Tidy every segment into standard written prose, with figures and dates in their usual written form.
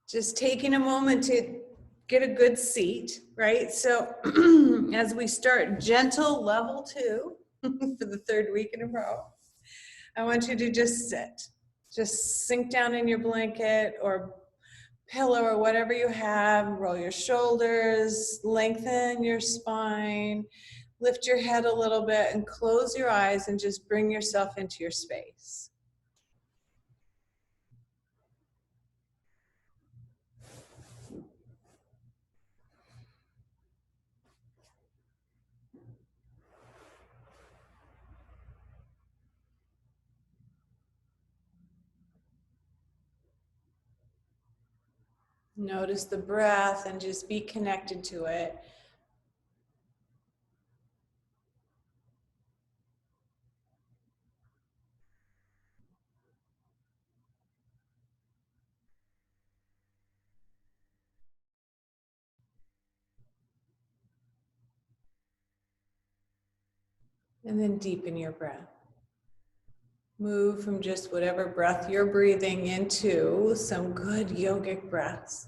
Just taking a moment to get a good seat, right? So as we start gentle level 2 for the 3rd week in a row, I want you to just sit. Just sink down in your blanket or pillow or whatever you have. Roll your shoulders, lengthen your spine, lift your head a little bit and close your eyes and just bring yourself into your space. Notice the breath and just be connected to it. And then deepen your breath. Move from just whatever breath you're breathing into some good yogic breaths.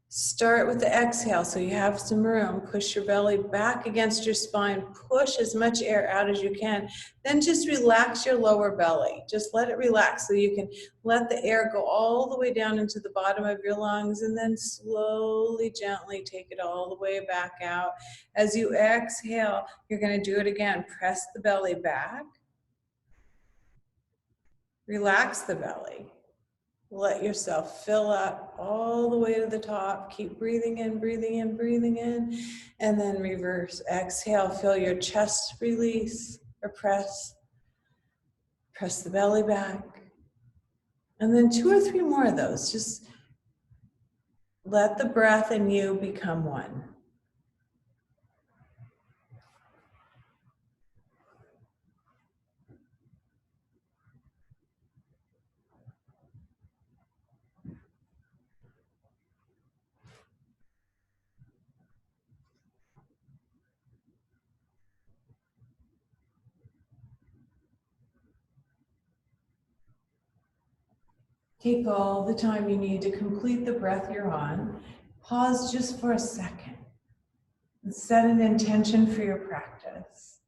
Start with the exhale so you have some room. Push your belly back against your spine. Push as much air out as you can. Then just relax your lower belly. Just let it relax so you can let the air go all the way down into the bottom of your lungs and then slowly, gently take it all the way back out. As you exhale, you're going to do it again. Press the belly back. Relax the belly. Let yourself fill up all the way to the top. Keep breathing in, breathing in, breathing in. And then reverse. Exhale, feel your chest release or press. Press the belly back. And then 2 or 3 more of those. Just let the breath and you become one. Take all the time you need to complete the breath you're on. Pause just for a second and set an intention for your practice.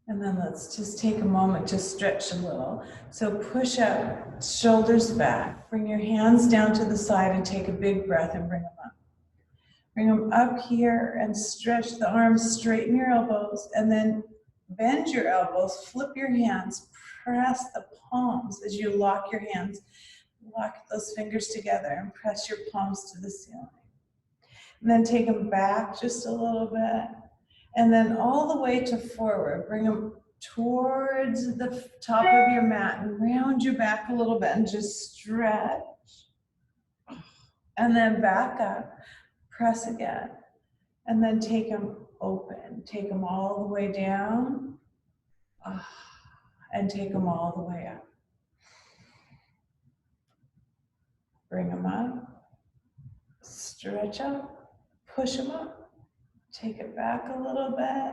And then let's just take a moment to stretch a little. So push up, shoulders back. Bring your hands down to the side and take a big breath and bring them up. Bring them up here and stretch the arms, straighten your elbows, and then bend your elbows, flip your hands, press the palms as you lock your hands. Lock those fingers together and press your palms to the ceiling. And then take them back just a little bit. And then all the way to forward. Bring them towards the top of your mat and round your back a little bit and just stretch. And then back up. Press again. And then take them open. Take them all the way down. And take them all the way up. Bring them up. Stretch up. Push them up. Take it back a little bit.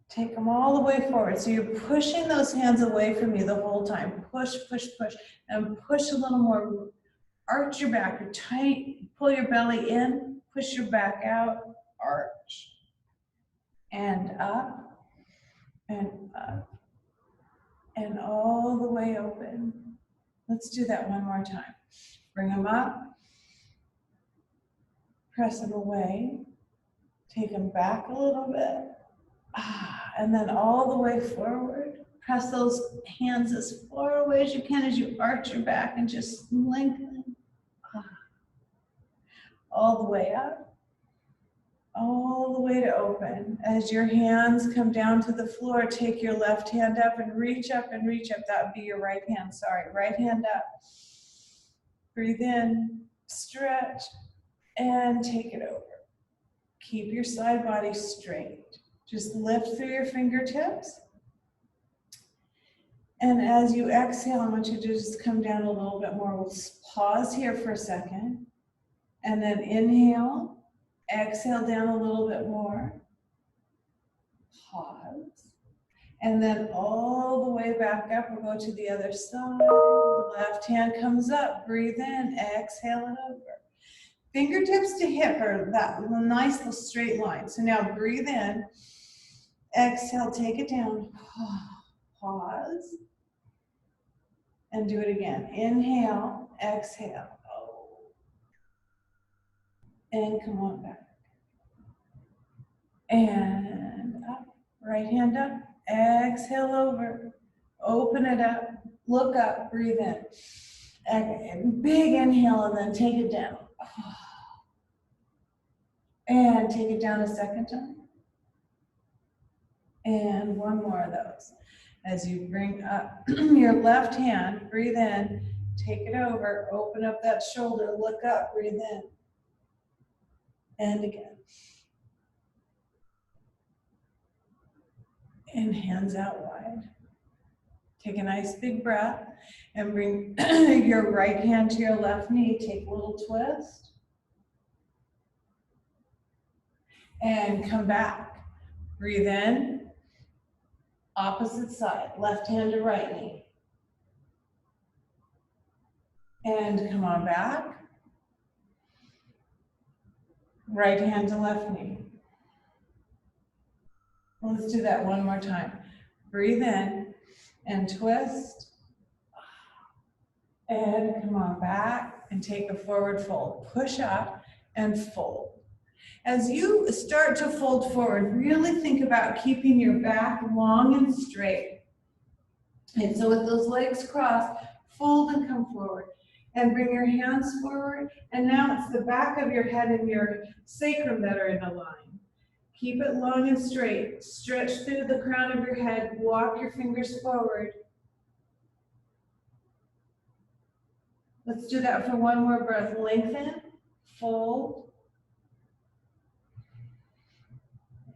Take them all the way forward. So you're pushing those hands away from you the whole time. Push, push, push. And push a little more. Arch your back. You're tight. Pull your belly in. Push your back out. Arch. And up. And up. And all the way open. Let's do that one more time. Bring them up. Press them away. Take them back a little bit. And then all the way forward. Press those hands as far away as you can as you arch your back and just lengthen. All the way up. All the way to open. As your hands come down to the floor, take your left hand up and reach up and reach up. That would be your right hand, sorry. Right hand up. Breathe in, stretch, and take it over. Keep your side body straight. Just lift through your fingertips. And as you exhale, I want you to just come down a little bit more. We'll pause here for a second. And then inhale, exhale down a little bit more. pause. And then all the way back up, we'll go to the other side. The left hand comes up, breathe in, exhale it over. Fingertips to hip are that nice little straight line. So now breathe in, exhale, take it down, pause, and do it again. Inhale, exhale, and come on back. And up, right hand up, exhale over, open it up, look up, breathe in. Big inhale and then take it down. And take it down a second time. And one more of those. As you bring up your left hand, breathe in, take it over, open up that shoulder, look up, breathe in. And again. And hands out wide. Take a nice big breath and bring your right hand to your left knee. Take a little twist. And come back. Breathe in. Opposite side. Left hand to right knee. And come on back. Right hand to left knee. Let's do that one more time. Breathe in and twist. And come on back and take a forward fold. Push up and fold. As you start to fold forward, really think about keeping your back long and straight. And so with those legs crossed, fold and come forward. And bring your hands forward. And now it's the back of your head and your sacrum that are in a line. Keep it long and straight. Stretch through the crown of your head. Walk your fingers forward. Let's do that for one more breath. Lengthen, fold,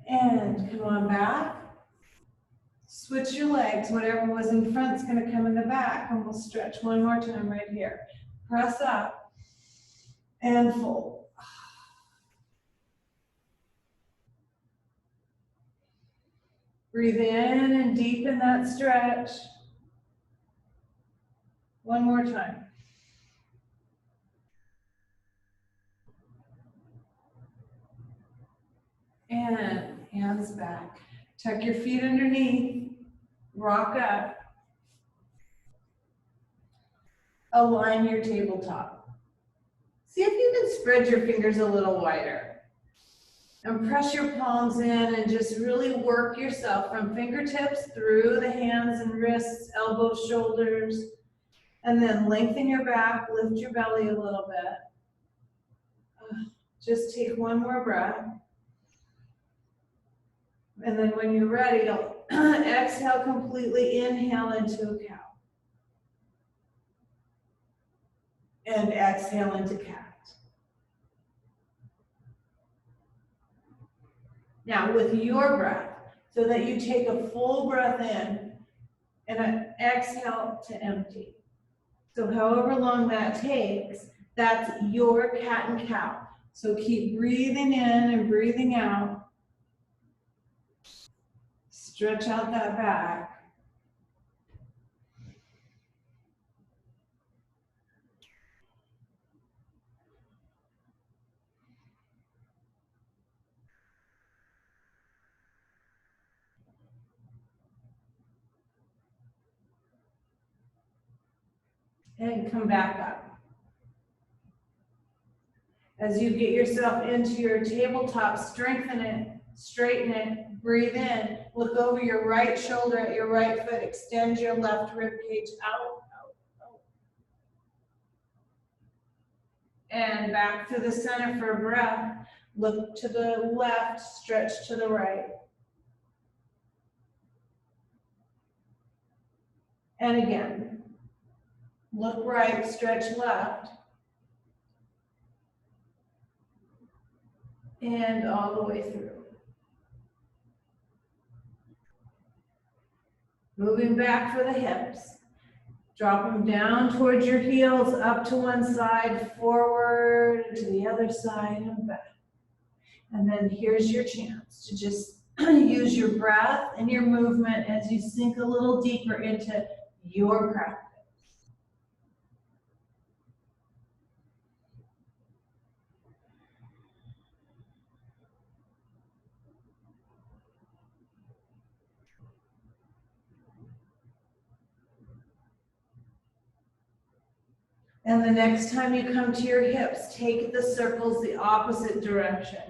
and come on back. Switch your legs. Whatever was in front is going to come in the back. And we'll stretch one more time right here. Press up and fold. Breathe in and deepen that stretch. One more time. And hands back. Tuck your feet underneath. Rock up. Align your tabletop. See if you can spread your fingers a little wider. And press your palms in and just really work yourself from fingertips through the hands and wrists, elbows, shoulders. And then lengthen your back, lift your belly a little bit. Just take one more breath. And then when you're ready, exhale completely, inhale into a cow. And exhale into cat. Now with your breath, so that you take a full breath in and an exhale to empty. So however long that takes, that's your cat and cow. So keep breathing in and breathing out. Stretch out that back. And come back up. As you get yourself into your tabletop, strengthen it, straighten it, breathe in, look over your right shoulder at your right foot, extend your left rib cage out, out, out. And back to the center for a breath. Look to the left, stretch to the right. And again. Look right, stretch left. And all the way through. Moving back for the hips. Drop them down towards your heels, up to one side, forward to the other side and back. And then here's your chance to just use your breath and your movement as you sink a little deeper into your practice. And the next time you come to your hips, take the circles the opposite direction.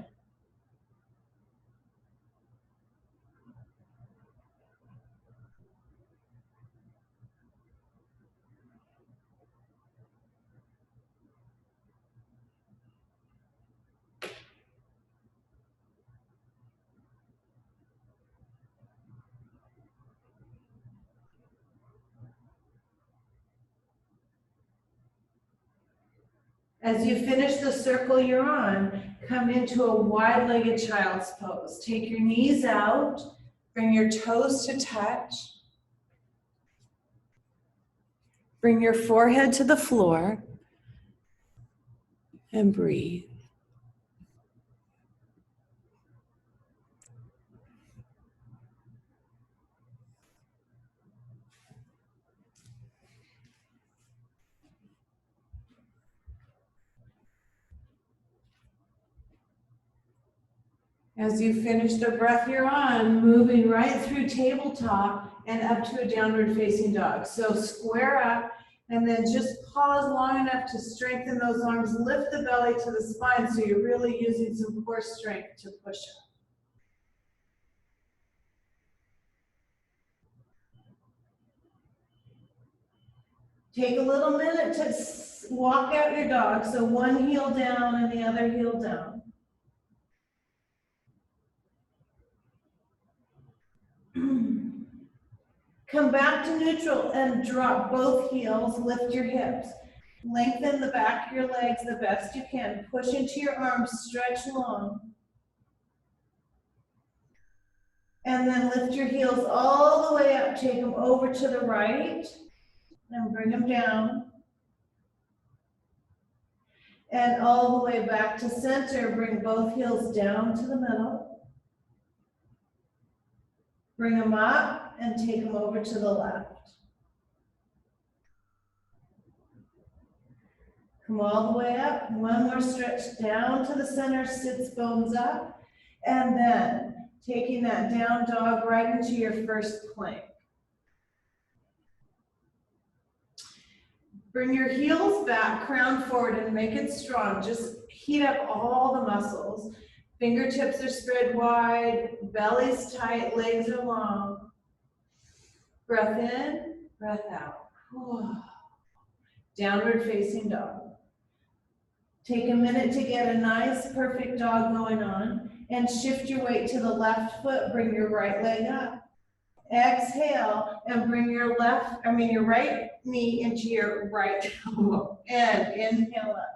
As you finish the circle you're on, come into a wide-legged child's pose. Take your knees out, bring your toes to touch. Bring your forehead to the floor and breathe. As you finish the breath you're on, moving right through tabletop and up to a downward facing dog. So square up and then just pause long enough to strengthen those arms. Lift the belly to the spine so you're really using some core strength to push up. Take a little minute to walk out your dog. So one heel down and the other heel down. Come back to neutral and drop both heels, lift your hips. Lengthen the back of your legs the best you can. Push into your arms, stretch long. And then lift your heels all the way up, take them over to the right, and bring them down. And all the way back to center, bring both heels down to the middle. Bring them up and take them over to the left. Come all the way up, one more stretch down to the center, sits bones up, and then taking that down dog right into your first plank. Bring your heels back, crown forward, and make it strong. Just heat up all the muscles. Fingertips are spread wide, belly's tight, legs are long. Breath in, breath out. Downward facing dog. Take a minute to get a nice, perfect dog going on, and shift your weight to the left foot, bring your right leg up. Exhale, and bring your right knee into your right elbow, and inhale up.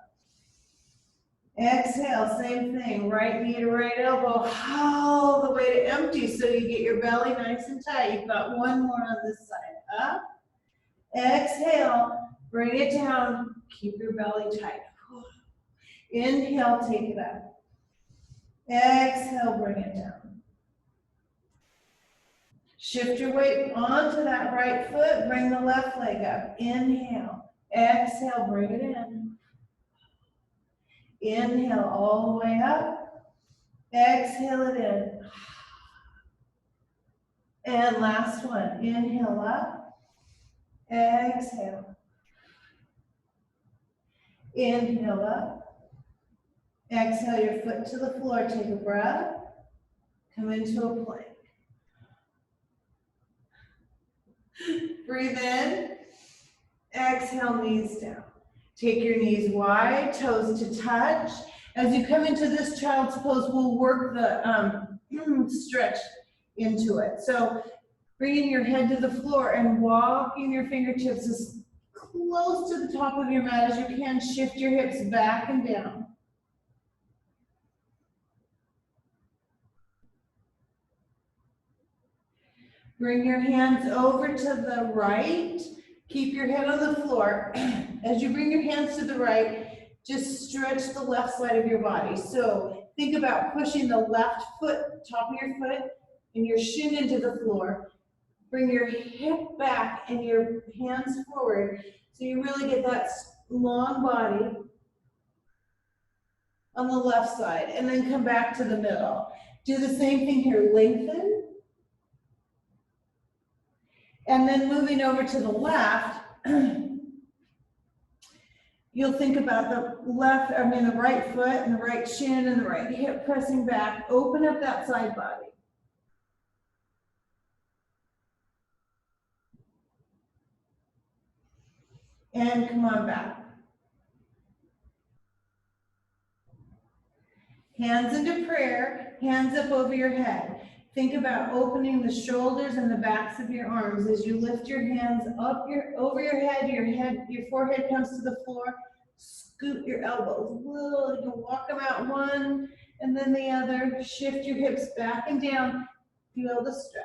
Exhale, same thing, right knee to right elbow, all the way to empty, so you get your belly nice and tight. You've got one more on this side, up. Exhale, bring it down, keep your belly tight. Inhale, take it up. Exhale, bring it down. Shift your weight onto that right foot, bring the left leg up. Inhale, exhale, bring it in. Inhale all the way up. Exhale it in. And last one, inhale up. Exhale. Inhale up. Exhale your foot to the floor, take a breath, come into a plank. Breathe in, exhale, knees down. Take your knees wide, toes to touch. As you come into this child's pose, we'll work the stretch into it. So bringing your head to the floor and walking your fingertips as close to the top of your mat as you can. Shift your hips back and down. Bring your hands over to the right. Keep your head on the floor. As you bring your hands to the right, just stretch the left side of your body. So think about pushing the left foot, top of your foot, and your shin into the floor. Bring your hip back and your hands forward so you really get that long body on the left side, and then come back to the middle. Do the same thing here, lengthen. And then moving over to the left, you'll think about the the right foot and the right shin and the right hip pressing back. Open up that side body. And come on back. Hands into prayer, hands up over your head. Think about opening the shoulders and the backs of your arms as you lift your hands up over your head, your forehead comes to the floor. Scoot your elbows a little. You can walk them out one and then the other. Shift your hips back and down. Feel the stretch.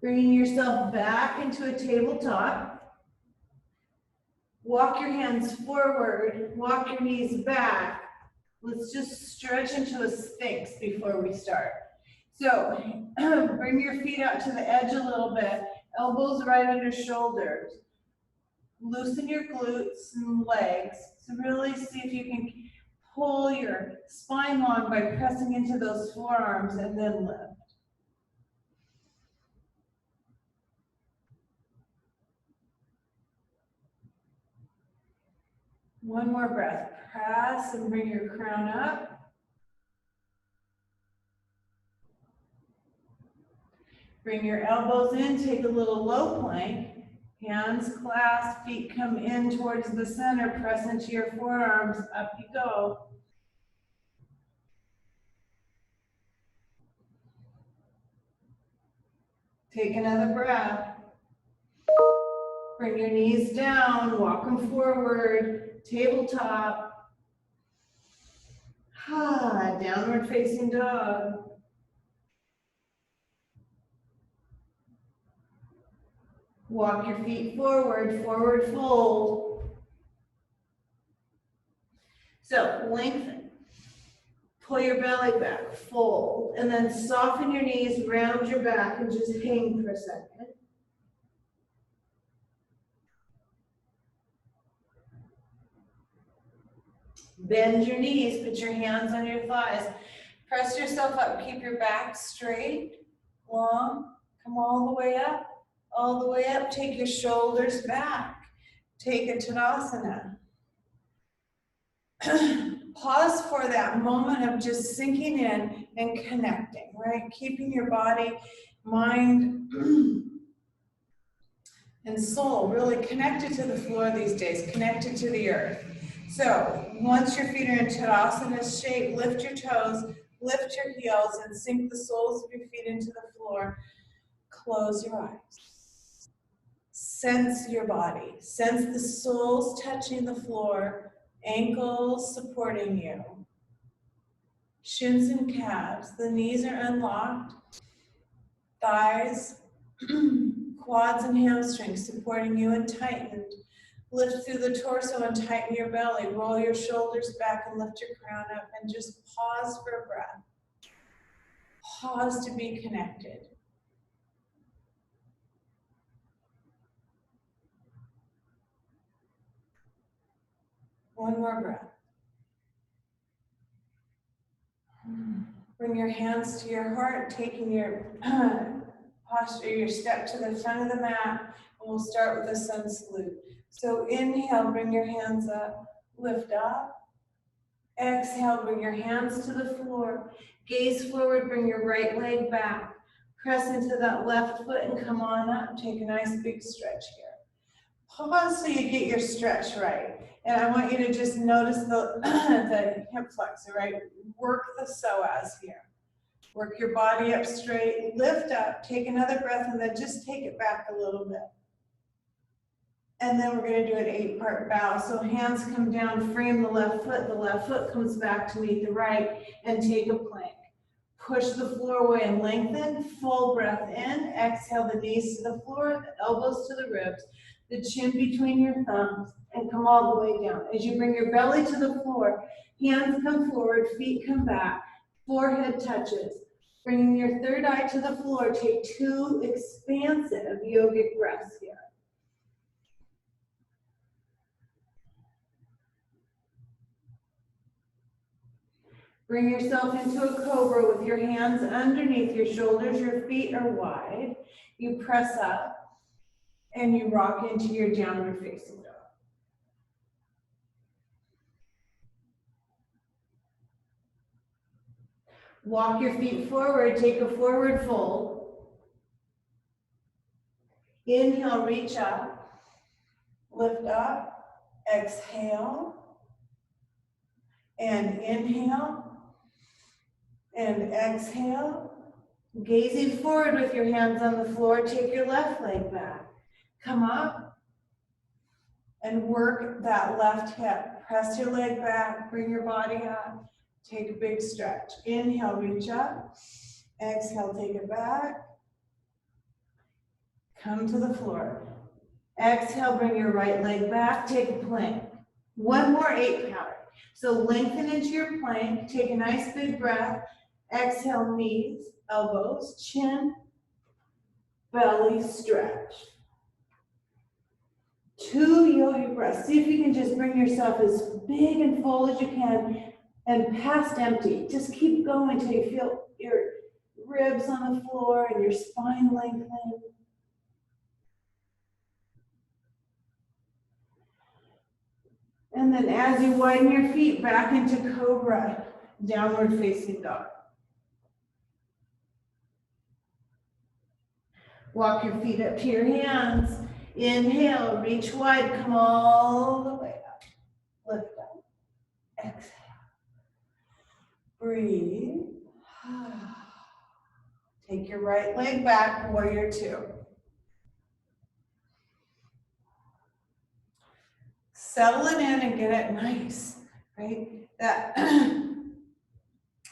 Bringing yourself back into a tabletop. Walk your hands forward, walk your knees back. Let's just stretch into a sphinx before we start. So bring your feet out to the edge a little bit, elbows right under shoulders. Loosen your glutes and legs. So really see if you can pull your spine long by pressing into those forearms and then lift. One more breath. Press and bring your crown up. Bring your elbows in, take a little low plank. Hands clasped, feet come in towards the center, press into your forearms, up you go. Take another breath. Bring your knees down, walk them forward, tabletop. Downward facing dog. Walk your feet forward, forward fold. So lengthen. Pull your belly back, fold, and then soften your knees, round your back, and just hang for a second. Bend your knees, put your hands on your thighs. Press yourself up, keep your back straight, long, come all the way up, take your shoulders back, take a Tadasana. Pause for that moment of just sinking in and connecting, right? Keeping your body, mind, and soul really connected to the floor these days, connected to the earth. So once your feet are in Tadasana shape, lift your toes, lift your heels, and sink the soles of your feet into the floor. Close your eyes. Sense your body. Sense the soles touching the floor, ankles supporting you. Shins and calves. The knees are unlocked. Thighs, quads and hamstrings supporting you and tightened. Lift through the torso and tighten your belly. Roll your shoulders back and lift your crown up and just pause for a breath. Pause to be connected. One more breath. Bring your hands to your heart, taking your posture, your step to the front of the mat, and we'll start with a sun salute. So inhale, bring your hands up, lift up. Exhale, bring your hands to the floor. Gaze forward, bring your right leg back. Press into that left foot and come on up. Take a nice big stretch here. Pause so you get your stretch right. And I want you to just notice the, the hip flexor, right? Work the psoas here. Work your body up straight, lift up, take another breath, and then just take it back a little bit. And then we're going to do an 8-part bow. So hands come down, frame the left foot comes back to meet the right, and take a plank. Push the floor away and lengthen, full breath in, exhale the knees to the floor, the elbows to the ribs. the chin between your thumbs, and come all the way down. As you bring your belly to the floor, hands come forward, feet come back, forehead touches. Bringing your third eye to the floor, take 2 expansive yogic breaths here. Bring yourself into a cobra with your hands underneath your shoulders, your feet are wide. You press up and you rock into your downward facing dog. Walk your feet forward, take a forward fold. Inhale, reach up, lift up, exhale, and inhale, and exhale. Gazing forward with your hands on the floor, take your left leg back. Come up and work that left hip. Press your leg back, bring your body up, take a big stretch. Inhale, reach up. Exhale, take it back. Come to the floor. Exhale, bring your right leg back, take a plank. One more 8 count. So lengthen into your plank, take a nice big breath. Exhale, knees, elbows, chin, belly, stretch. 2 yogic breaths. See if you can just bring yourself as big and full as you can and past empty. Just keep going until you feel your ribs on the floor and your spine lengthen. And then as you widen your feet back into cobra, downward facing dog. Walk your feet up to your hands. Inhale, reach wide, come all the way up. Lift up. Exhale. Breathe. Take your right leg back, warrior 2. Settle it in and get it nice, right? That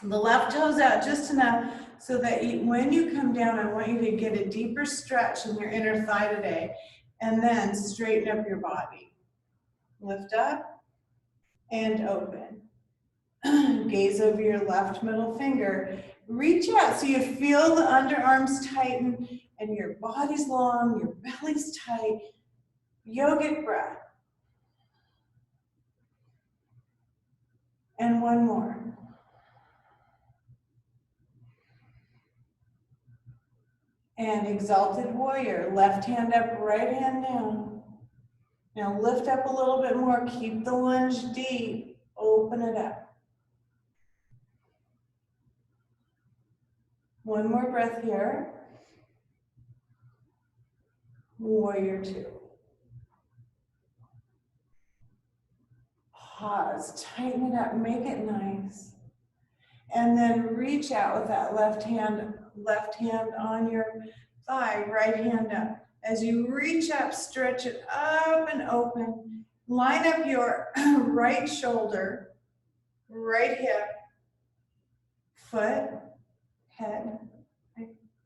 the left toes out just enough so that when you come down, I want you to get a deeper stretch in your inner thigh today, and then straighten up your body. Lift up and open. Gaze over your left middle finger. Reach out so you feel the underarms tighten and your body's long, your belly's tight. Yogic breath. And one more. And exalted warrior, left hand up, right hand down. Now lift up a little bit more, keep the lunge deep, open it up. One more breath here. Warrior 2. Pause, tighten it up, make it nice. And then reach out with that left hand on your thigh, right hand up. As you reach up, stretch it up and open. Line up your right shoulder, right hip, foot, head.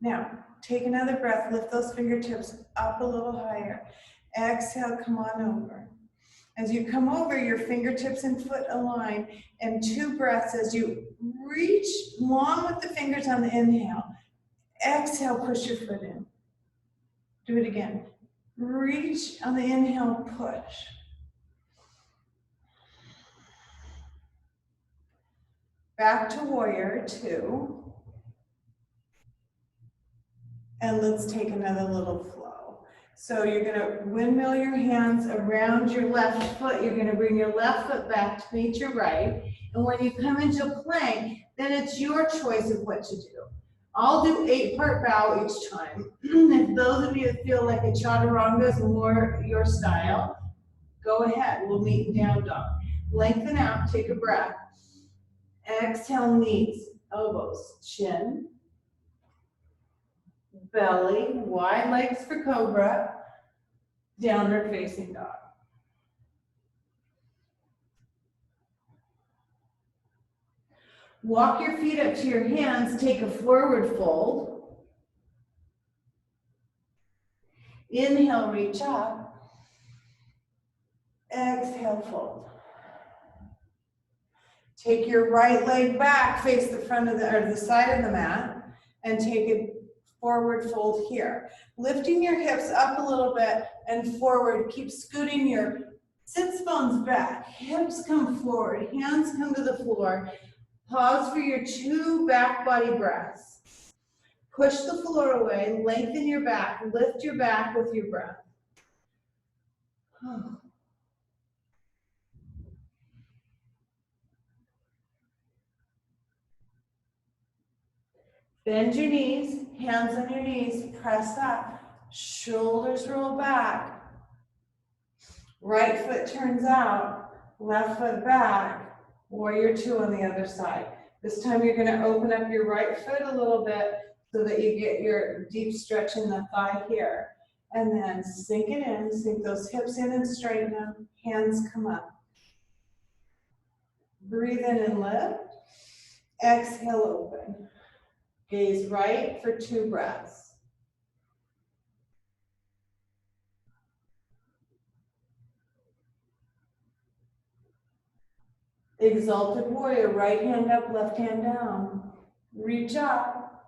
Now, take another breath, lift those fingertips up a little higher. Exhale, come on over. As you come over, your fingertips and foot align, and 2 breaths as you reach long with the fingers on the inhale. Exhale, push your foot in. Do it again. Reach on the inhale, push. Back to warrior 2. And let's take another little flow. So you're gonna windmill your hands around your left foot. You're gonna bring your left foot back to meet your right. And when you come into plank, then it's your choice of what to do. I'll do 8-part bow each time. If those of you that feel like a chaturanga is more your style, go ahead. We'll meet in down dog. Lengthen out, take a breath. Exhale, knees, elbows, chin, belly, wide legs for cobra, downward facing dog. Walk your feet up to your hands, take a forward fold. Inhale, reach up. exhale, fold. Take your right leg back, face the front of the side of the mat, and take a forward fold here. Lifting your hips up a little bit and forward. Keep scooting your sits bones back. Hips come forward. Hands come to the floor. Pause for your 2 back body breaths. Push the floor away. Lengthen your back. Lift your back with your breath. Bend your knees, hands on your knees, press up, shoulders roll back, right foot turns out, left foot back, warrior 2 on the other side. This time you're going to open up your right foot a little bit so that you get your deep stretch in the thigh here. And then sink it in, sink those hips in and straighten them, hands come up. Breathe in and lift, exhale, open. Gaze right for 2 breaths. Exalted warrior, right hand up, left hand down. Reach up.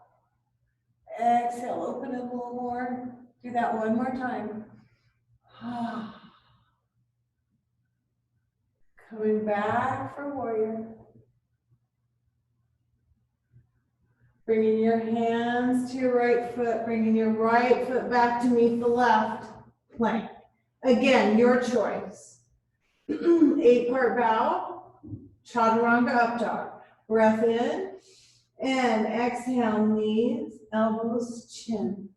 Exhale, open it a little more. Do that one more time. Coming back for warrior. Bringing your hands to your right foot, bringing your right foot back to meet the left. Plank. Again, your choice. 8-part bow, chaturanga up dog. Breath in and exhale, knees, elbows, chin.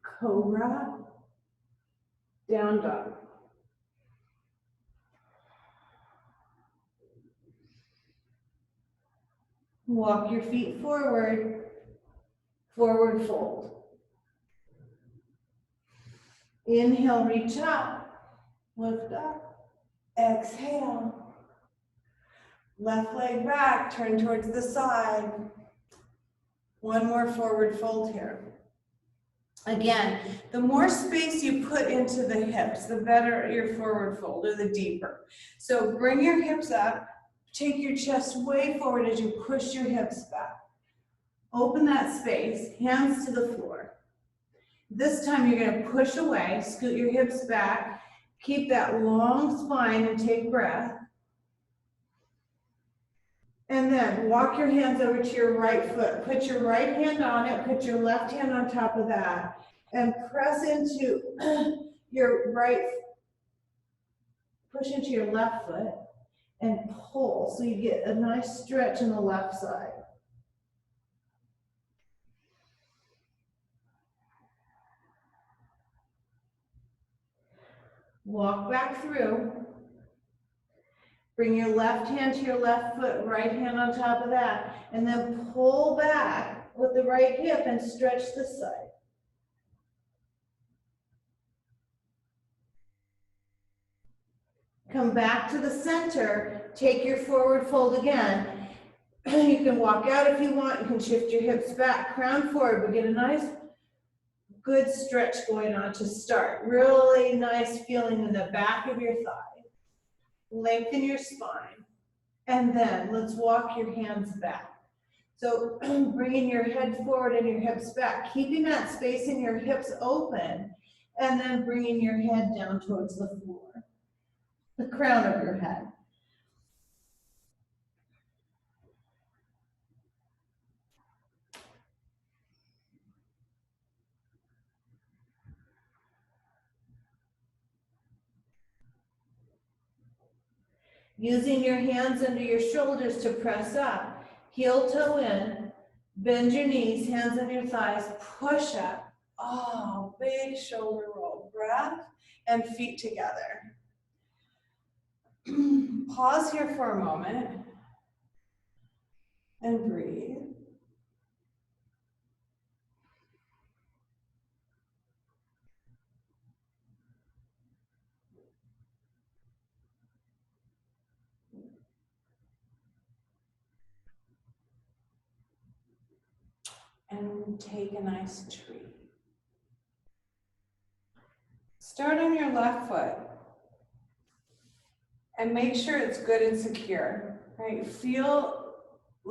Cobra, down dog. Walk your feet forward, forward fold. Inhale, reach up, lift up, exhale. Left leg back, turn towards the side. One more forward fold here. Again, the more space you put into the hips, the better your forward fold, or the deeper. So bring your hips up, take your chest way forward as you push your hips back. Open that space, hands to the floor. This time you're going to push away, scoot your hips back, keep that long spine and take breath. And then walk your hands over to your right foot. Put your right hand on it, put your left hand on top of that, and press into your right, push into your left foot and pull so you get a nice stretch in the left side. Walk back through. Bring your left hand to your left foot, right hand on top of that, and then pull back with the right hip and stretch this side. Come back to the center, take your forward fold again. You can walk out if you want, you can shift your hips back, crown forward, but get a nice, good stretch going on to start. Really nice feeling in the back of your thigh. Lengthen your spine, and then let's walk your hands back. So bringing your head forward and your hips back, keeping that space in your hips open, and then bringing your head down towards the floor, the crown of your head. Using your hands under your shoulders to press up, heel toe in, bend your knees, hands on your thighs, push up. Oh, big shoulder roll, breath, and feet together. Pause here for a moment and breathe. And take a nice tree. Start on your left foot. And make sure it's good and secure, right? Feel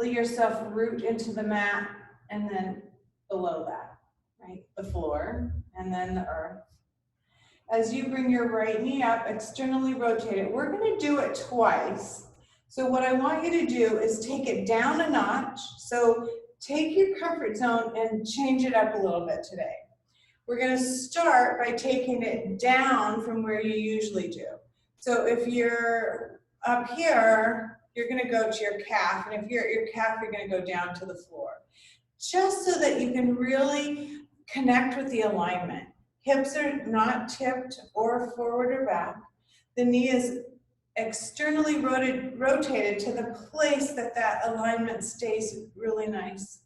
yourself root into the mat and then below that, right? The floor and then the earth. As you bring your right knee up, externally rotate it. We're gonna do it twice. So what I want you to do is take it down a notch. So take your comfort zone and change it up a little bit today. We're gonna start by taking it down from where you usually do. So if you're up here, you're gonna go to your calf, and if you're at your calf, you're gonna go down to the floor. Just so that you can really connect with the alignment. Hips are not tipped or forward or back. The knee is externally rotated to the place that that alignment stays really nice.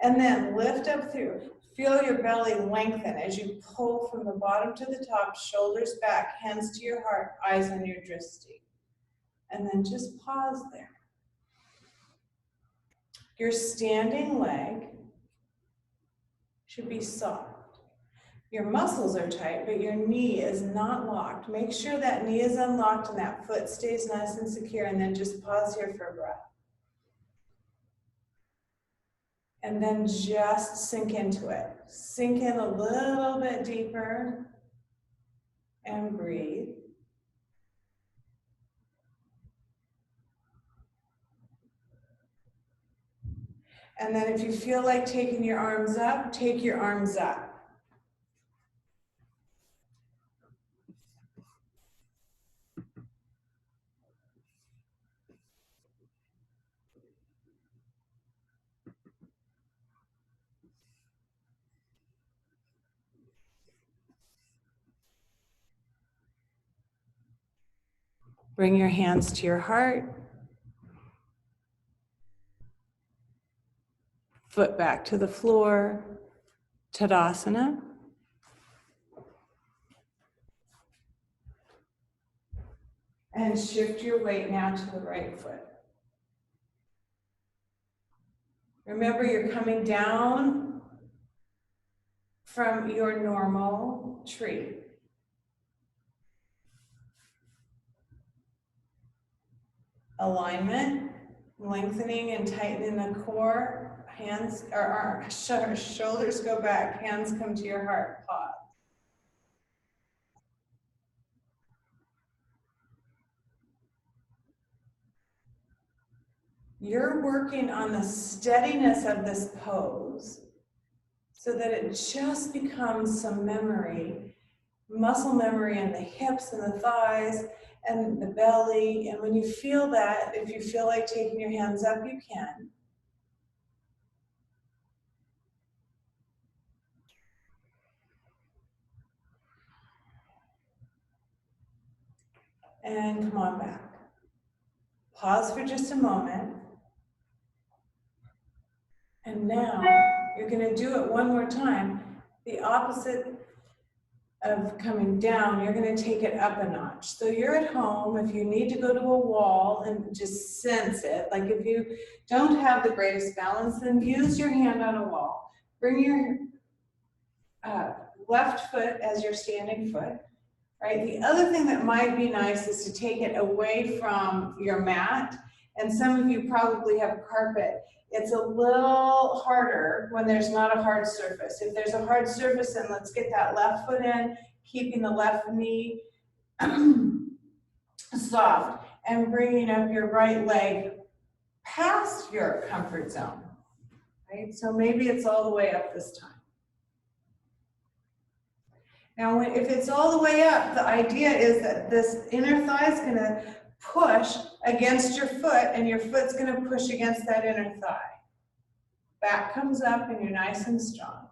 And then lift up through. Feel your belly lengthen as you pull from the bottom to the top, shoulders back, hands to your heart, eyes on your drishti. And then just pause there. Your standing leg should be soft. Your muscles are tight, but your knee is not locked. Make sure that knee is unlocked and that foot stays nice and secure, and then just pause here for a breath. And then just sink into it. Sink in a little bit deeper and breathe. And then if you feel like taking your arms up, take your arms up. Bring your hands to your heart. Foot back to the floor. Tadasana. And shift your weight now to the right foot. Remember, you're coming down from your normal tree. Alignment, lengthening and tightening the core. Hands or arms, shoulders go back, hands come to your heart. Pause. You're working on the steadiness of this pose so that it just becomes some memory, muscle memory in the hips and the thighs and the belly. And when you feel that, if you feel like taking your hands up, you can. And come on back. Pause for just a moment. And now you're going to do it one more time. The opposite of coming down, you're going to take it up a notch. So you're at home. If you need to go to a wall and just sense it, like if you don't have the greatest balance, then use your hand on a wall. Bring your left foot as your standing foot. Right? The other thing that might be nice is to take it away from your mat. And some of you probably have carpet. It's a little harder when there's not a hard surface. If there's a hard surface, then let's get that left foot in, keeping the left knee soft, and bringing up your right leg past your comfort zone. Right? So maybe it's all the way up this time. Now, if it's all the way up, the idea is that this inner thigh is going to push against your foot, and your foot's going to push against that inner thigh. Back comes up, and you're nice and strong.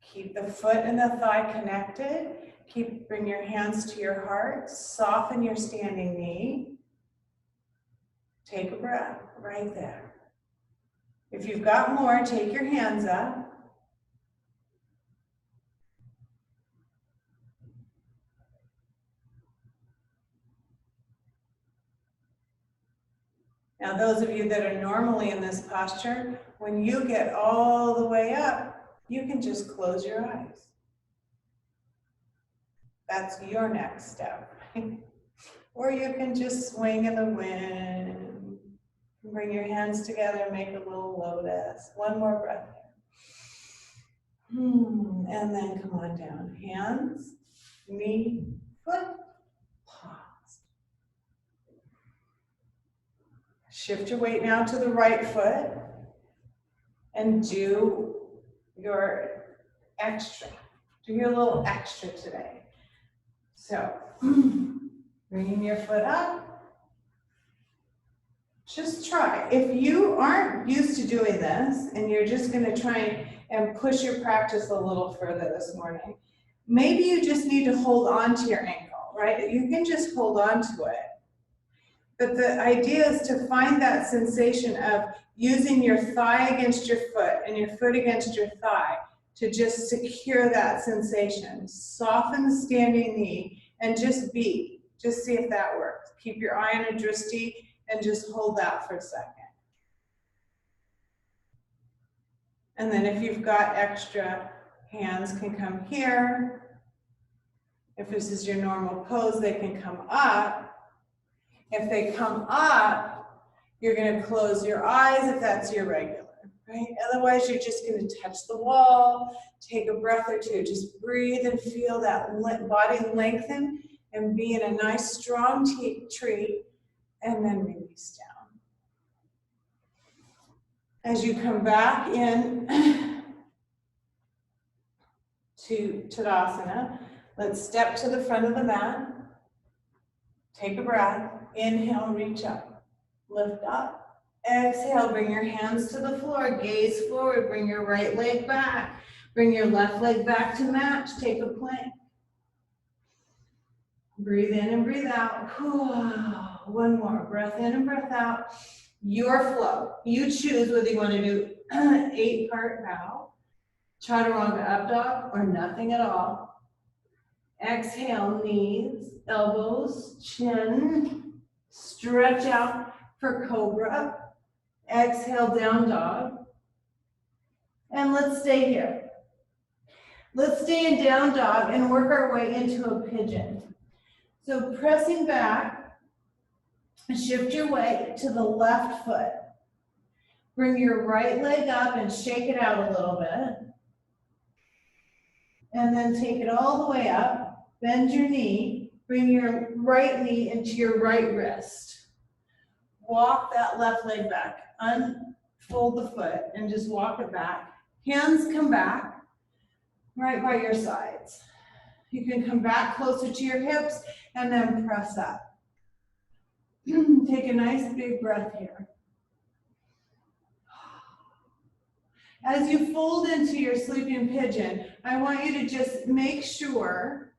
Keep the foot and the thigh connected. Bring your hands to your heart. Soften your standing knee. Take a breath right there. If you've got more, take your hands up. Now, those of you that are normally in this posture, when you get all the way up, you can just close your eyes. That's your next step. Or you can just swing in the wind. Bring your hands together, make a little lotus. One more breath here. And then come on down. Hands, knee, foot, pause. Shift your weight now to the right foot and do your extra. Do your little extra today. So, bringing your foot up. Just try. If you aren't used to doing this and you're just going to try and push your practice a little further this morning, maybe you just need to hold on to your ankle, right? You can just hold on to it. But the idea is to find that sensation of using your thigh against your foot and your foot against your thigh to just secure that sensation. Soften the standing knee and just be. Just see if that works. Keep your eye on a drishti and just hold that for a second. And then if you've got extra, hands can come here. If this is your normal pose, they can come up. If they come up, you're going to close your eyes if that's your regular, right? Otherwise, you're just going to touch the wall, take a breath or two. Just breathe and feel that body lengthen and be in a nice strong tree, and then release down. As you come back in to Tadasana, let's step to the front of the mat. Take a breath. Inhale, reach up. Lift up. Exhale, bring your hands to the floor. Gaze forward. Bring your right leg back. Bring your left leg back to match. Take a plank. Breathe in and breathe out. One more. Breath in and breath out. Your flow. You choose whether you want to do 8-part bow, chaturanga up dog, or nothing at all. Exhale, knees, elbows, chin. Stretch out for cobra. Exhale, down dog. And let's stay here. Let's stay in down dog and work our way into a pigeon. So pressing back, shift your weight to the left foot. Bring your right leg up and shake it out a little bit. And then take it all the way up. Bend your knee. Bring your right knee into your right wrist. Walk that left leg back. Unfold the foot and just walk it back. Hands come back right by your sides. You can come back closer to your hips and then press up. Take a nice big breath here. As you fold into your sleeping pigeon, I want you to just make sure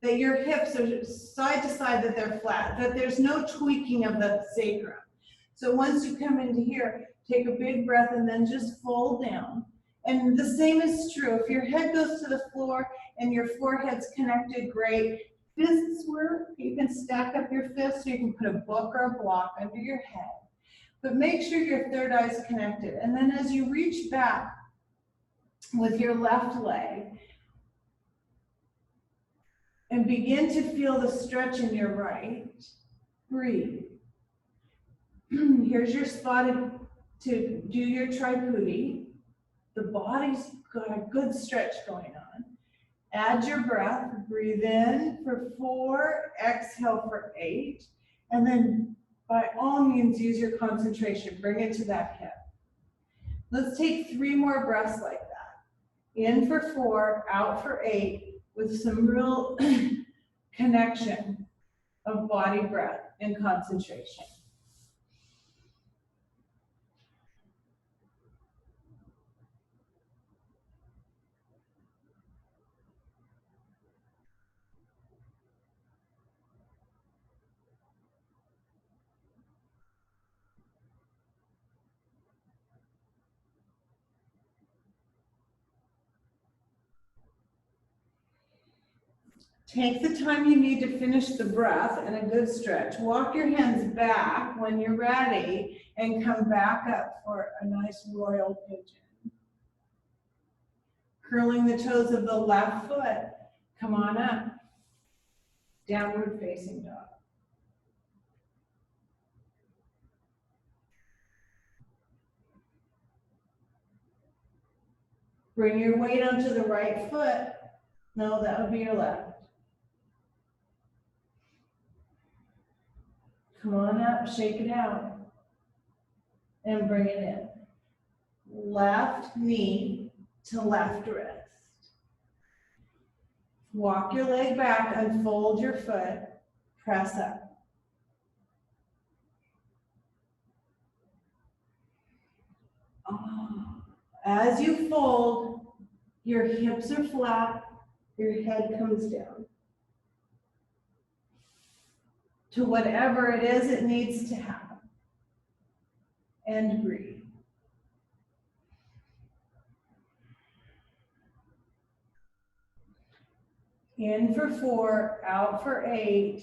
that your hips are side to side, that they're flat, that there's no tweaking of the sacrum. So once you come into here, take a big breath and then just fold down. And the same is true. If your head goes to the floor and your forehead's connected, great. Fists work. You can stack up your fists, or you can put a book or a block under your head. But make sure your third eye is connected. And then as you reach back with your left leg and begin to feel the stretch in your right, breathe. Here's your spot to do your triputi. The body's got a good stretch going on. Add your breath. Breathe in for 4, exhale for 8, and then by all means use your concentration. Bring it to that hip. Let's take 3 more breaths like that. In for 4, out for 8, with some real connection of body breath and concentration. Take the time you need to finish the breath and a good stretch. Walk your hands back when you're ready and come back up for a nice royal pigeon. Curling the toes of the left foot. Come on up. Downward facing dog. Bring your weight onto the right foot. No, that would be your left. Come on up, shake it out. And bring it in. Left knee to left wrist. Walk your leg back, unfold your foot, press up. As you fold, your hips are flat, your head comes down to whatever it is it needs to happen. And breathe. In for 4, out for 8.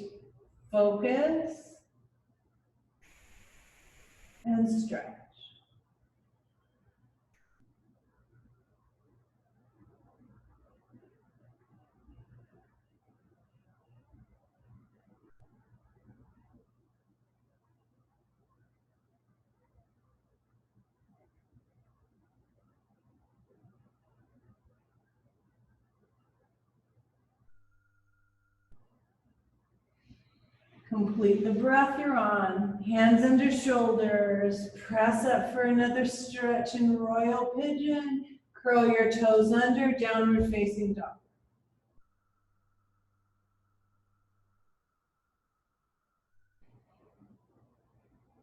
Focus and stretch. Complete the breath you're on. Hands under shoulders. Press up for another stretch in royal pigeon. Curl your toes under, downward facing dog.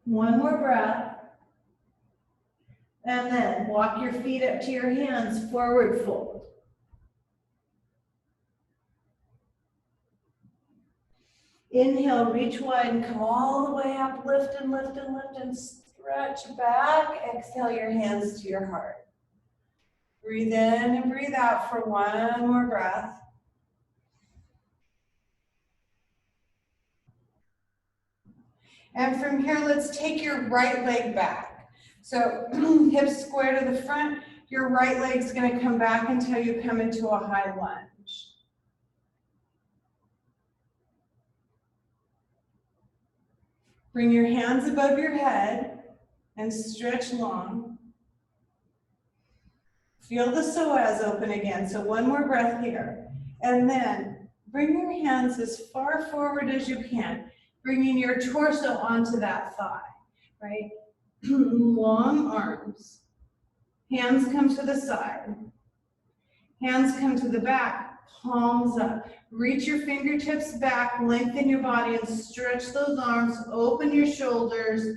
One more breath. And then walk your feet up to your hands, forward fold. Inhale, reach wide and come all the way up, lift and lift and lift and stretch back. Exhale your hands to your heart. Breathe in and breathe out for one more breath. And from here, let's take your right leg back. So hips square to the front, your right leg's gonna come back until you come into a high lunge. Bring your hands above your head and stretch long. Feel the psoas open again, so one more breath here. And then bring your hands as far forward as you can, bringing your torso onto that thigh, right? Long arms. Hands come to the side. Hands come to the back, palms up. Reach your fingertips back, lengthen your body and stretch those arms, open your shoulders,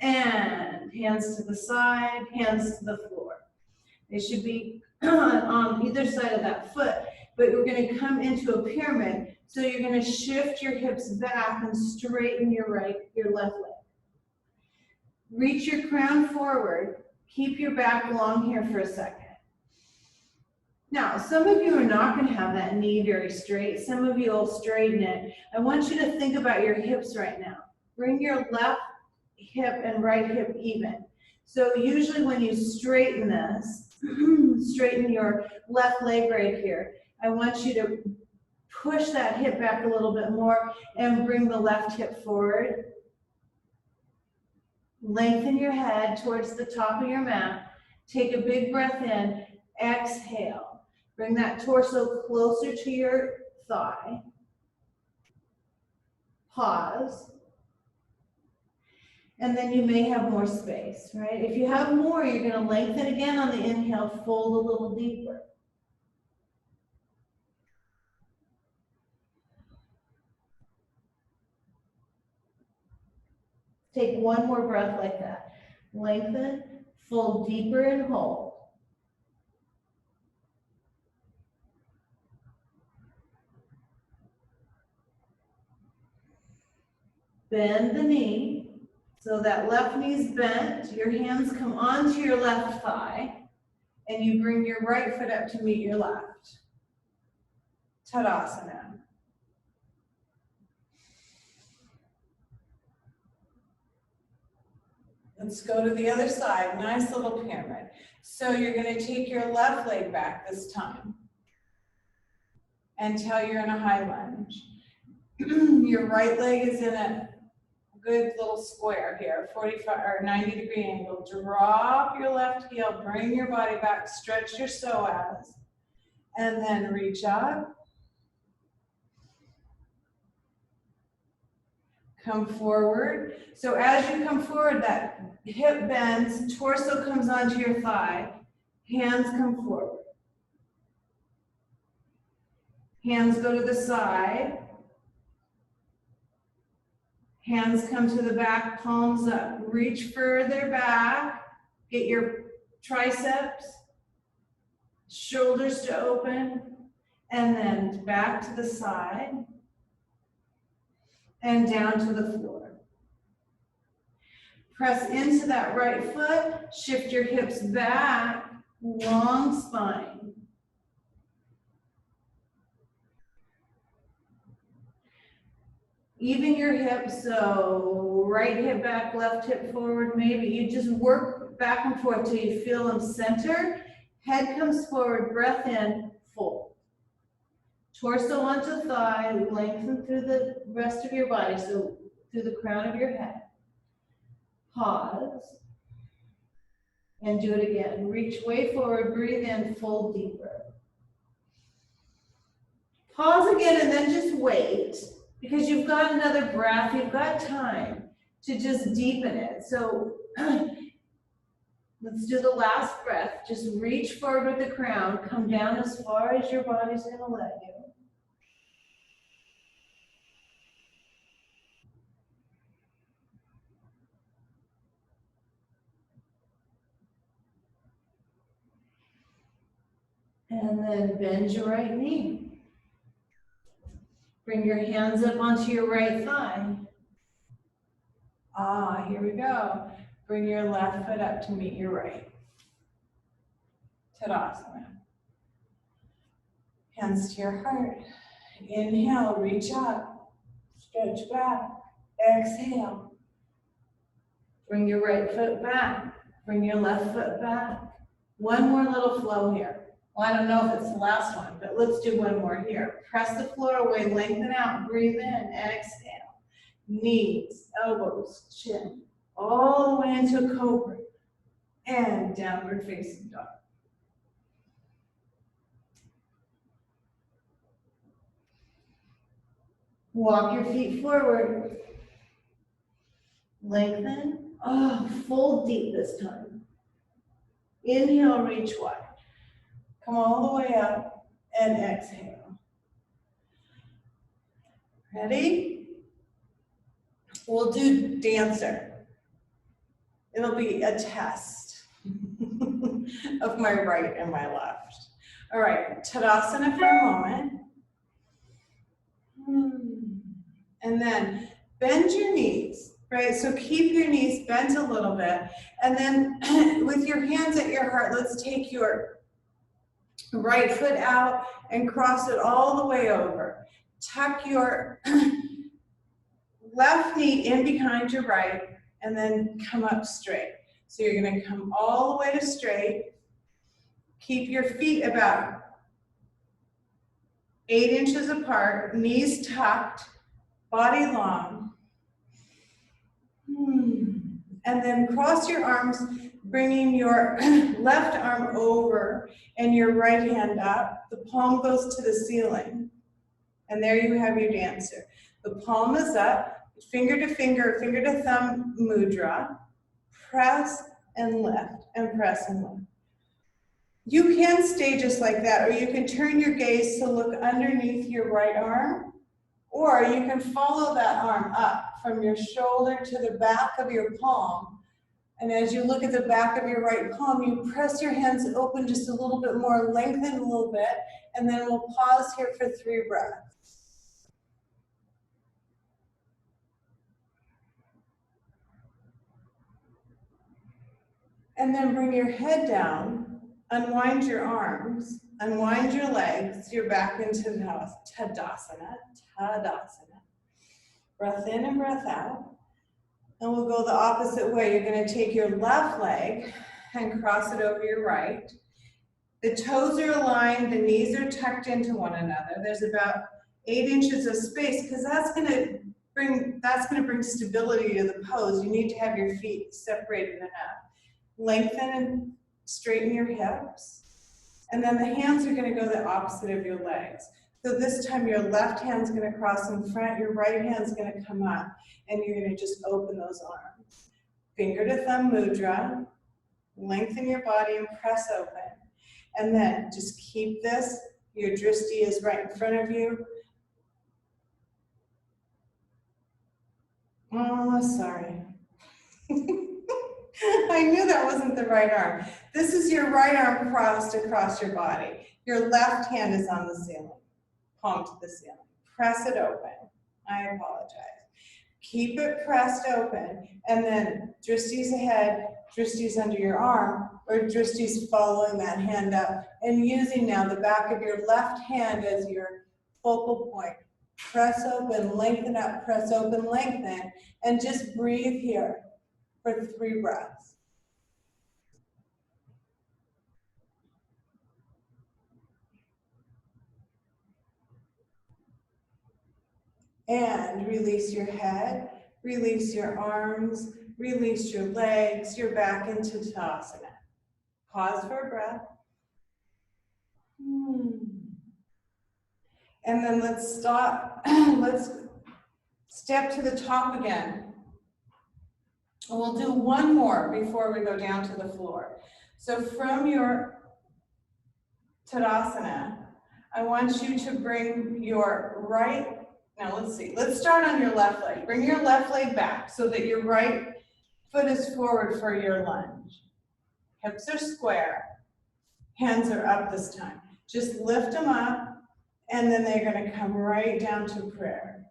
and hands to the side, hands to the floor. They should be on either side of that foot, but we're gonna come into a pyramid, so you're gonna shift your hips back and straighten your left leg. Reach your crown forward, keep your back long here for a second. Now, some of you are not going to have that knee very straight. Some of you will straighten it. I want you to think about your hips right now. Bring your left hip and right hip even. So usually when you straighten this, straighten your left leg right here, I want you to push that hip back a little bit more and bring the left hip forward. Lengthen your head towards the top of your mat. Take a big breath in. Exhale. Bring that torso closer to your thigh. Pause. And then you may have more space, right? If you have more, you're going to lengthen again on the inhale, fold a little deeper. Take one more breath like that. Lengthen, fold deeper and hold. Bend the knee, so that left knee's bent, your hands come onto your left thigh, and you bring your right foot up to meet your left. Tadasana. Let's go to the other side, nice little pyramid. So you're gonna take your left leg back this time until you're in a high lunge. Your right leg is in a good little square here, 45 or 90-degree angle. Drop your left heel, bring your body back, stretch your psoas, and then reach up. Come forward. So as you come forward, that hip bends, torso comes onto your thigh, hands come forward. Hands go to the side. Hands come to the back, palms up. Reach further back. Get your triceps, shoulders to open, and then back to the side and down to the floor. Press into that right foot, shift your hips back, long spine. Even your hips, so right hip back, left hip forward, maybe. You just work back and forth till you feel them center. Head comes forward, breath in, fold. Torso onto thigh, lengthen through the rest of your body, so through the crown of your head. Pause. And do it again. Reach way forward, breathe in, fold deeper. Pause again and then just wait. Because you've got another breath, you've got time to just deepen it. So let's do the last breath. Just reach forward with the crown, come down as far as your body's gonna let you. And then bend your right knee. Bring your hands up onto your right thigh. Here we go. Bring your left foot up to meet your right. Tadasana. Hands to your heart. Inhale, reach up. Stretch back. Exhale. Bring your right foot back. Bring your left foot back. One more little flow here. Well, I don't know if it's the last one, but let's do one more here. Press the floor away, lengthen out, breathe in, exhale. Knees, elbows, chin, all the way into a cobra and downward facing dog. Walk your feet forward. Lengthen. Fold deep this time. Inhale, reach wide. Come all the way up and exhale. Ready? We'll do dancer. It'll be a test of my right and my left. All right, Tadasana for a moment. And then bend your knees, right? So keep your knees bent a little bit. And then with your hands at your heart, let's take your right foot out and cross it all the way over. Tuck your left knee in behind your right and then come up straight. So you're going to come all the way to straight. Keep your feet about 8 inches apart, knees tucked, body long. And then cross your arms, bringing your left arm over and your right hand up. The palm goes to the ceiling. And there you have your dancer. The palm is up, finger to thumb mudra. Press and lift, and press and lift. You can stay just like that, or you can turn your gaze to look underneath your right arm, or you can follow that arm up from your shoulder to the back of your palm. And as you look at the back of your right palm, you press your hands open just a little bit more, lengthen a little bit, and then we'll pause here for 3 breaths. And then bring your head down, unwind your arms, unwind your legs, you're back into Tadasana. Breath in and breath out. And we'll go the opposite way. You're going to take your left leg and cross it over your right. The toes are aligned, the knees are tucked into one another. There's about 8 inches of space, because that's gonna bring stability to the pose. You need to have your feet separated enough. Lengthen and straighten your hips. And then the hands are gonna go the opposite of your legs. So this time your left hand's gonna cross in front, your right hand's gonna come up, and you're gonna just open those arms. Finger to thumb mudra, lengthen your body and press open. And then just keep this, your drishti is right in front of you. Oh, sorry. I knew that wasn't the right arm. This is your right arm crossed across your body. Your left hand is on the ceiling, palm to the ceiling. Press it open. I apologize. Keep it pressed open, and then drishti's ahead, drishti's under your arm, or drishti's following that hand up, and using now the back of your left hand as your focal point. Press open, lengthen up, press open, lengthen, and just breathe here for 3 breaths. And release your head, release your arms, release your legs, you're back into Tadasana. Pause for a breath. And then let's stop, let's step to the top again. And we'll do one more before we go down to the floor. So from your Tadasana, I want you to bring your right, now let's see, let's start on your left leg. Bring your left leg back so that your right foot is forward for your lunge. Hips are square, hands are up this time. Just lift them up, and then they're gonna come right down to prayer.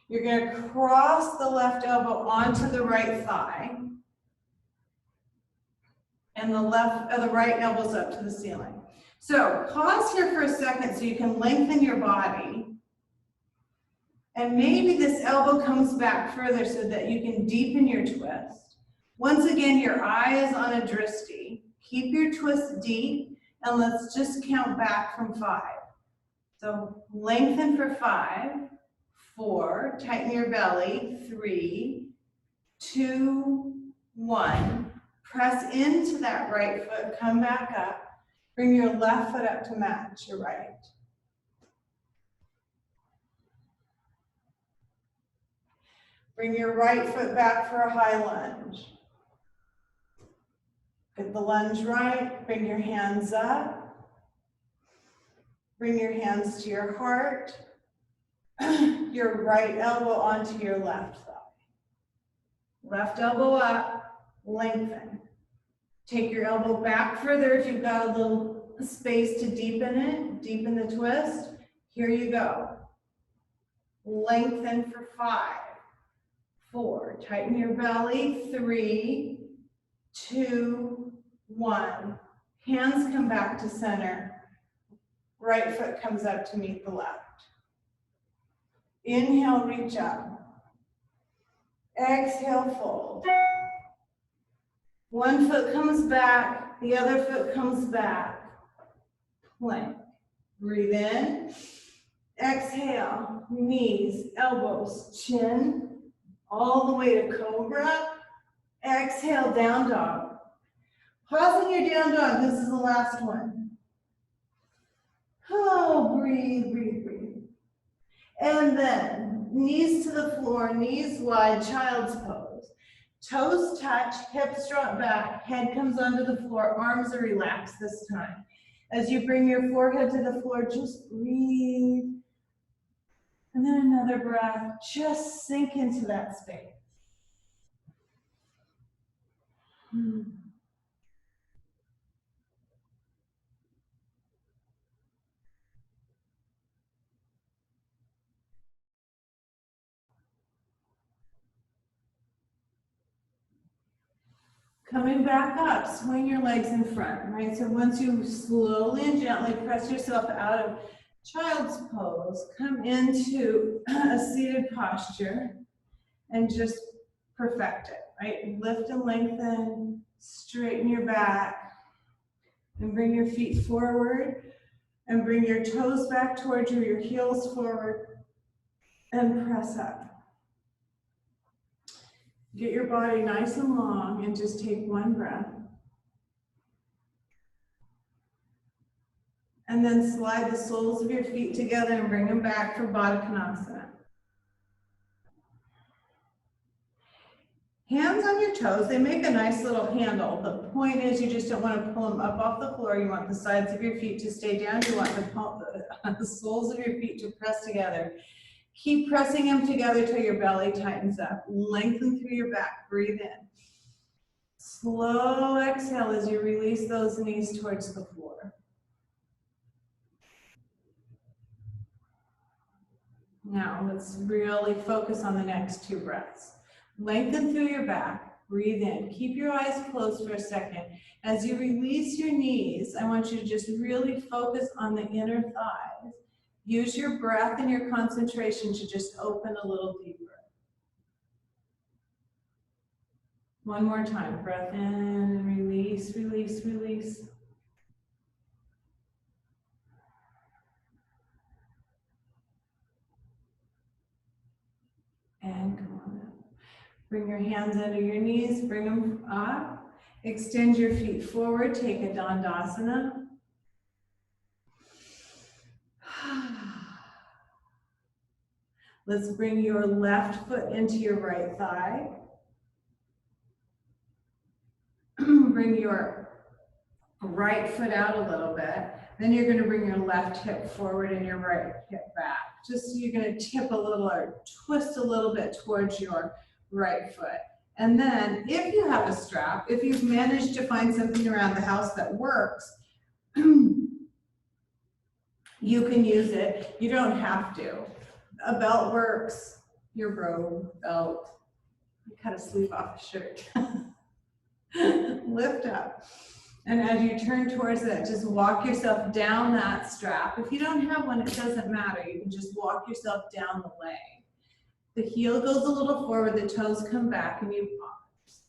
You're gonna cross the left elbow onto the right thigh, and the right elbow's up to the ceiling. So pause here for a second so you can lengthen your body. And maybe this elbow comes back further so that you can deepen your twist. Once again, your eye is on a drishti. Keep your twist deep, and let's just count back from 5. So lengthen for 5, 4, tighten your belly, 3, 2, 1. Press into that right foot, come back up. Bring your left foot up to match your right. Bring your right foot back for a high lunge. Get the lunge right, bring your hands up. Bring your hands to your heart. Your right elbow onto your left thigh. Left elbow up, lengthen. Take your elbow back further if you've got a little space to deepen it, deepen the twist. Here you go. Lengthen for 5, 4, tighten your belly, 3, 2, 1. Hands come back to center. Right foot comes up to meet the left. Inhale, reach up. Exhale, fold. One foot comes back, the other foot comes back. Plank. Breathe in. Exhale, knees, elbows, chin, all the way to cobra. Exhale, down dog. Pausing your down dog, this is the last one. Oh, breathe, breathe, breathe. And then knees to the floor, knees wide, child's pose. Toes touch, hips drop back, head comes onto the floor, arms are relaxed this time. As you bring your forehead to the floor, just breathe. And then another breath, just sink into that space. Coming back up, swing your legs in front, right? So once you slowly and gently press yourself out of child's pose, come into a seated posture and just perfect it, right? Lift and lengthen, straighten your back, and bring your feet forward. And bring your toes back towards you, your heels forward, and press up. Get your body nice and long and just take one breath. And then slide the soles of your feet together and bring them back for Baddha Konasana. Hands on your toes, they make a nice little handle. The point is you just don't want to pull them up off the floor. You want the sides of your feet to stay down. You want the soles of your feet to press together. Keep pressing them together till your belly tightens up. Lengthen through your back. Breathe in. Slow exhale as you release those knees towards the floor. Now let's really focus on the next two breaths. Lengthen through your back, breathe in. Keep your eyes closed for a second. As you release your knees, I want you to just really focus on the inner thighs. Use your breath and your concentration to just open a little deeper. One more time, breath in and release, release, release. And come on up. Bring your hands under your knees, bring them up. Extend your feet forward, take a Dandasana. Let's bring your left foot into your right thigh. Bring your right foot out a little bit. Then you're going to bring your left hip forward and your right hip back. Just so you're going to tip a little or twist a little bit towards your right foot. And then if you have a strap, if you've managed to find something around the house that works, you can use it. You don't have to. A belt works, your robe, belt. You cut a sleeve off a shirt. Lift up. And as you turn towards it, just walk yourself down that strap. If you don't have one, it doesn't matter. You can just walk yourself down the leg. The heel goes a little forward, the toes come back, and you pause.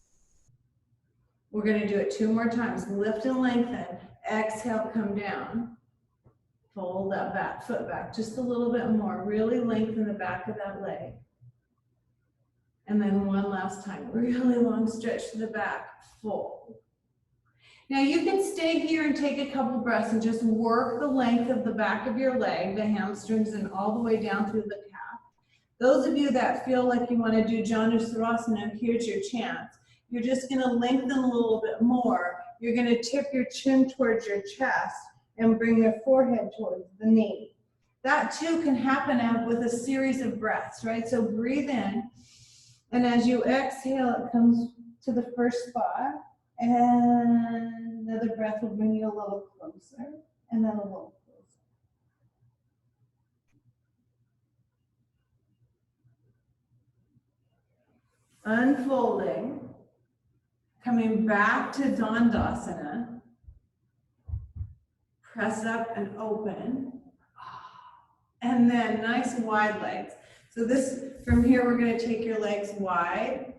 We're going to do it 2 more times. Lift and lengthen. Exhale, come down. Fold that back foot back just a little bit more. Really lengthen the back of that leg. And then one last time. Really long stretch to the back. Fold. Now you can stay here and take a couple breaths and just work the length of the back of your leg, the hamstrings, and all the way down through the calf. Those of you that feel like you want to do Janusarasana, here's your chance. You're just going to lengthen a little bit more. You're going to tip your chin towards your chest and bring your forehead towards the knee. That too can happen with a series of breaths, right? So breathe in, and as you exhale, it comes to the first spot, and another breath will bring you a little closer, and then a little closer. Unfolding, coming back to Dandasana. Press up and open. And then nice wide legs. So this, from here, we're going to take your legs wide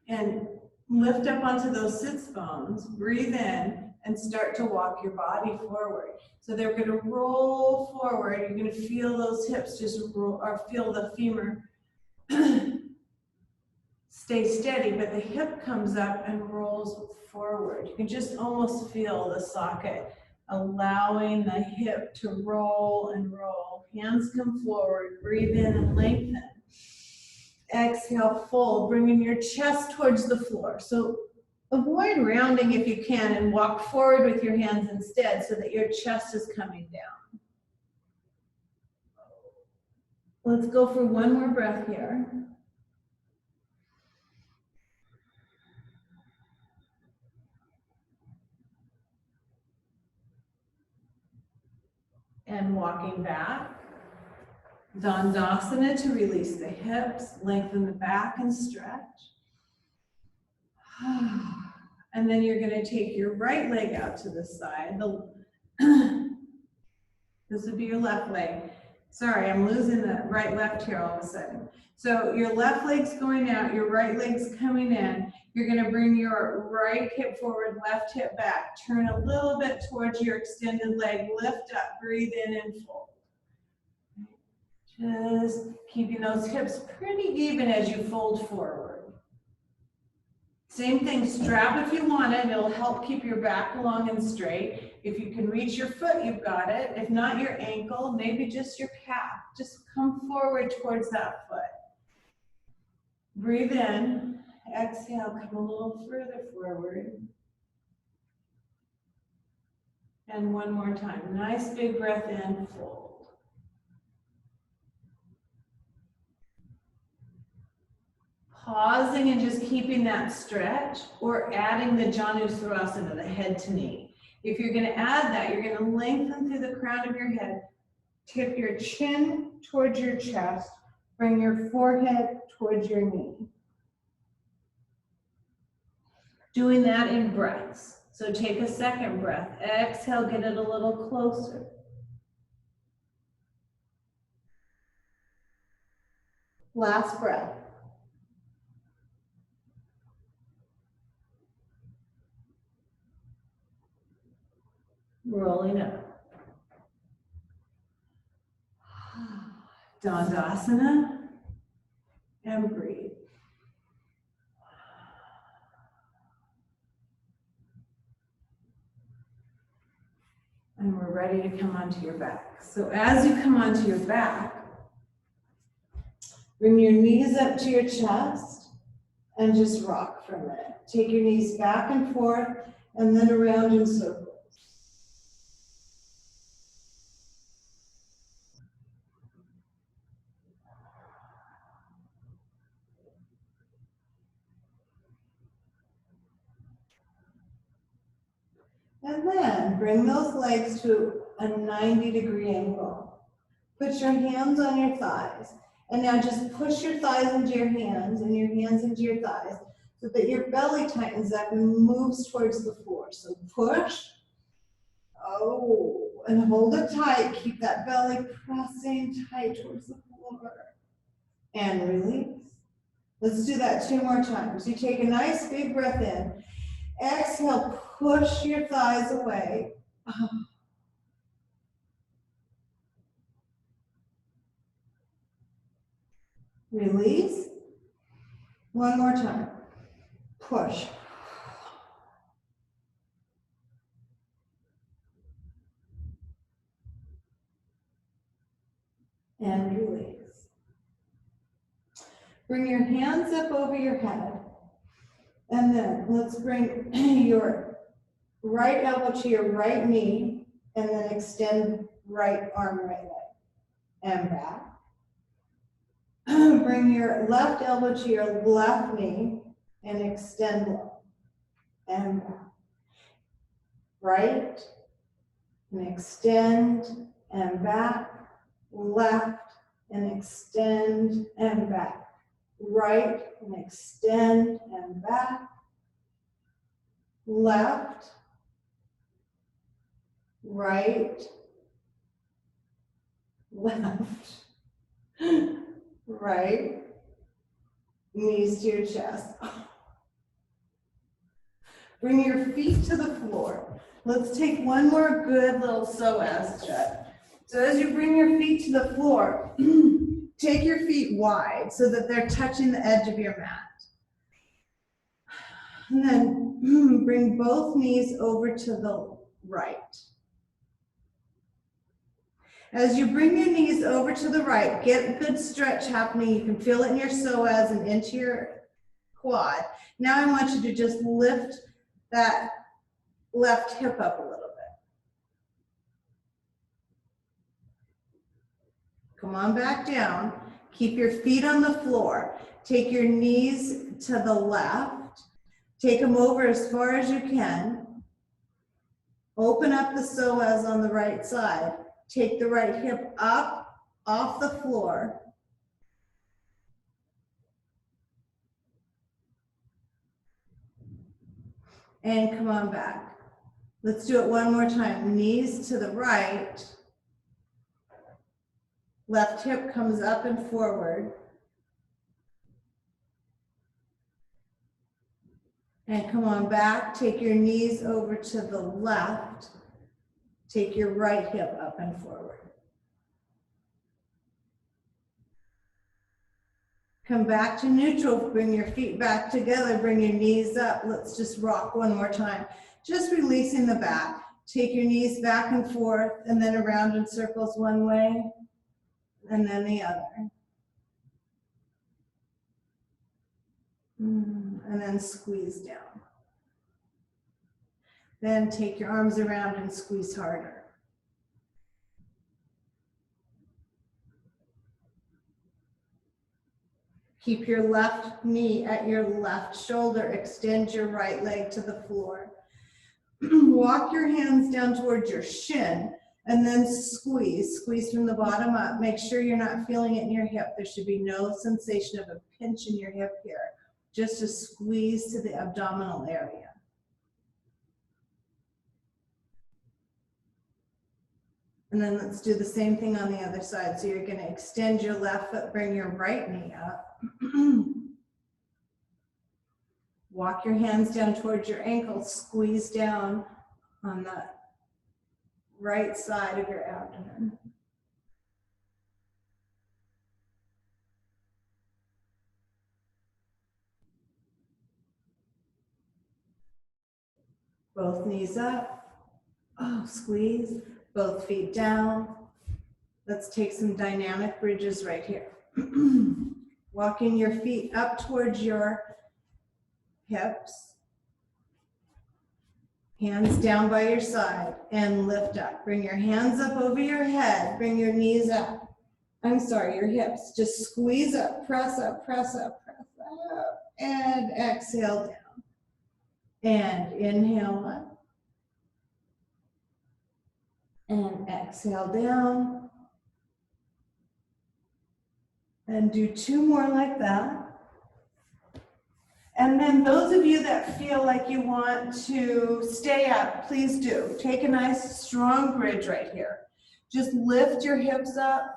and lift up onto those sits bones. Breathe in and start to walk your body forward. So they're going to roll forward. You're going to feel those hips just roll, or feel the femur stay steady, but the hip comes up and rolls forward. You can just almost feel the socket allowing the hip to roll and roll. Hands come forward, breathe in and lengthen. Exhale, fold, bringing your chest towards the floor. So avoid rounding if you can and walk forward with your hands instead so that your chest is coming down. Let's go for one more breath here. And walking back. Dandasana to release the hips, lengthen the back and stretch. And then you're going to take your right leg out to the side. This would be your left leg. Sorry, I'm losing the right left here all of a sudden. So your left leg's going out, your right leg's coming in. You're gonna bring your right hip forward, left hip back. Turn a little bit towards your extended leg, lift up, breathe in and fold. Just keeping those hips pretty even as you fold forward. Same thing, strap if you want it. It'll help keep your back long and straight. If you can reach your foot, you've got it. If not, your ankle, maybe just your calf. Just come forward towards that foot. Breathe in. Exhale, come a little further forward. And one more time. Nice big breath in, fold. Pausing and just keeping that stretch, or adding the Janusarasana, the head to knee. If you're going to add that, you're going to lengthen through the crown of your head, tip your chin towards your chest, bring your forehead towards your knee. Doing that in breaths. So take a second breath. Exhale, get it a little closer. Last breath. Rolling up. Dandasana. And breathe. And we're ready to come onto your back. So as you come onto your back, bring your knees up to your chest and just rock for a minute. Take your knees back and forth and then around in circles. And then bring those legs to a 90-degree angle. Put your hands on your thighs. And now just push your thighs into your hands and your hands into your thighs so that your belly tightens up and moves towards the floor. So push, and hold it tight. Keep that belly pressing tight towards the floor. And release. Let's do that 2 more times. You take a nice big breath in. Exhale, push your thighs away. Release. 1 more time. Push. And release. Bring your hands up over your head. And then let's bring your right elbow to your right knee and then extend right arm, right leg. And back. Bring your left elbow to your left knee and extend low. And back. Right. And extend and back. Left and extend and back. Right and extend and back. Left. Right. Left. Right. Knees to your chest. Bring your feet to the floor. Let's take one more good little psoas stretch. So as you bring your feet to the floor, take your feet wide so that they're touching the edge of your mat. And then bring both knees over to the right. As you bring your knees over to the right, get good stretch happening. You can feel it in your psoas and into your quad. Now I want you to just lift that left hip up a little bit. Come on back down. Keep your feet on the floor. Take your knees to the left. Take them over as far as you can. Open up the psoas on the right side. Take the right hip up off the floor. And come on back. Let's do it one more time. Knees to the right. Left hip comes up and forward. And come on back, take your knees over to the left. Take your right hip up and forward. Come back to neutral, bring your feet back together, bring your knees up. Let's just rock one more time. Just releasing the back. Take your knees back and forth and then around in circles one way and then the other. And then squeeze down. Then take your arms around and squeeze harder. Keep your left knee at your left shoulder. Extend your right leg to the floor. Walk your hands down towards your shin and then squeeze. Squeeze from the bottom up. Make sure you're not feeling it in your hip. There should be no sensation of a pinch in your hip here. Just a squeeze to the abdominal area. And then let's do the same thing on the other side. So you're going to extend your left foot, bring your right knee up. Walk your hands down towards your ankles, squeeze down on the right side of your abdomen. Both knees up. Oh, squeeze. Both feet down. Let's take some dynamic bridges right here. Walking your feet up towards your hips. Hands down by your side and lift up. Bring your hands up over your head. Bring your knees up. I'm sorry, your hips. Just squeeze up, press up, press up, press up. And exhale down. And inhale up. And exhale down. And do two more like that. And then those of you that feel like you want to stay up, please do. Take a nice strong bridge right here. Just lift your hips up.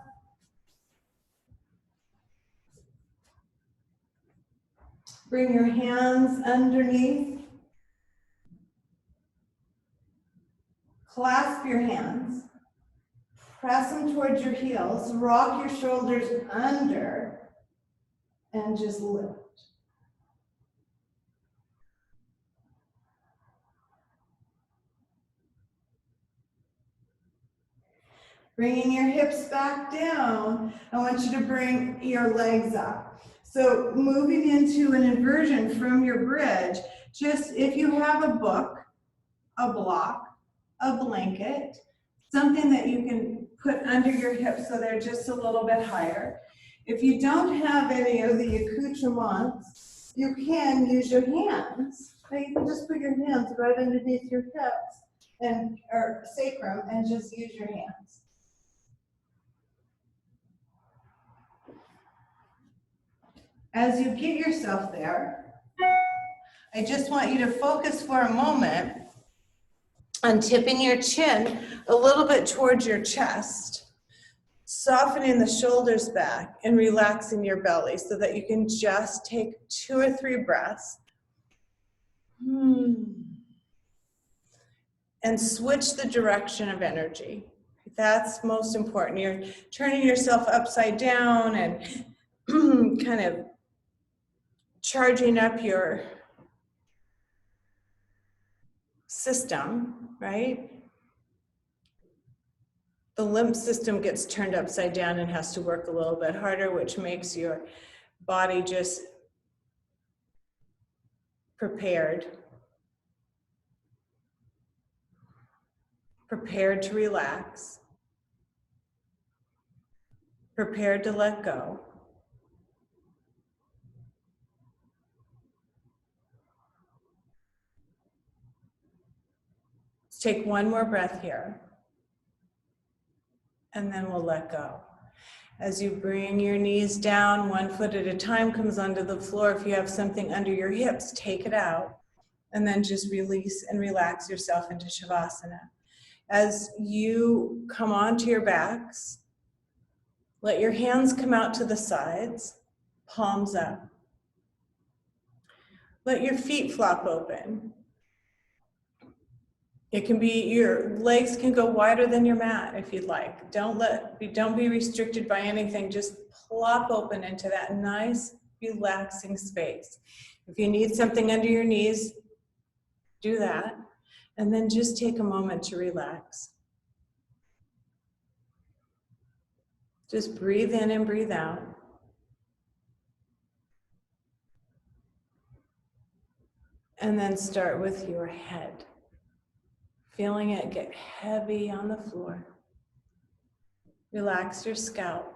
Bring your hands underneath. Clasp your hands. Press them towards your heels. Rock your shoulders under and just lift. Bringing your hips back down, I want you to bring your legs up. So moving into an inversion from your bridge, just if you have a book, a block, a blanket, something that you can put under your hips so they're just a little bit higher. If you don't have any of the accoutrements, you can use your hands. Now you can just put your hands right underneath your hips and or sacrum and just use your hands. As you get yourself there, I just want you to focus for a moment on tipping your chin a little bit towards your chest, softening the shoulders back and relaxing your belly so that you can just take 2 or 3 breaths. And switch the direction of energy. That's most important. You're turning yourself upside down and kind of charging up your system, right? The lymph system gets turned upside down and has to work a little bit harder, which makes your body just prepared to relax, prepared to let go. Let's take one more breath here, and then we'll let go. As you bring your knees down, 1 foot at a time comes onto the floor. If you have something under your hips, take it out, and then just release and relax yourself into Shavasana. As you come onto your backs, Let your hands come out to the sides, palms up. Let your feet flop open. It can be, your legs can go wider than your mat if you'd like. Don't be restricted by anything. Just plop open into that nice, relaxing space. If you need something under your knees, do that. And then just take a moment to relax. Just breathe in and breathe out. And then start with your head. Feeling it get heavy on the floor. Relax your scalp.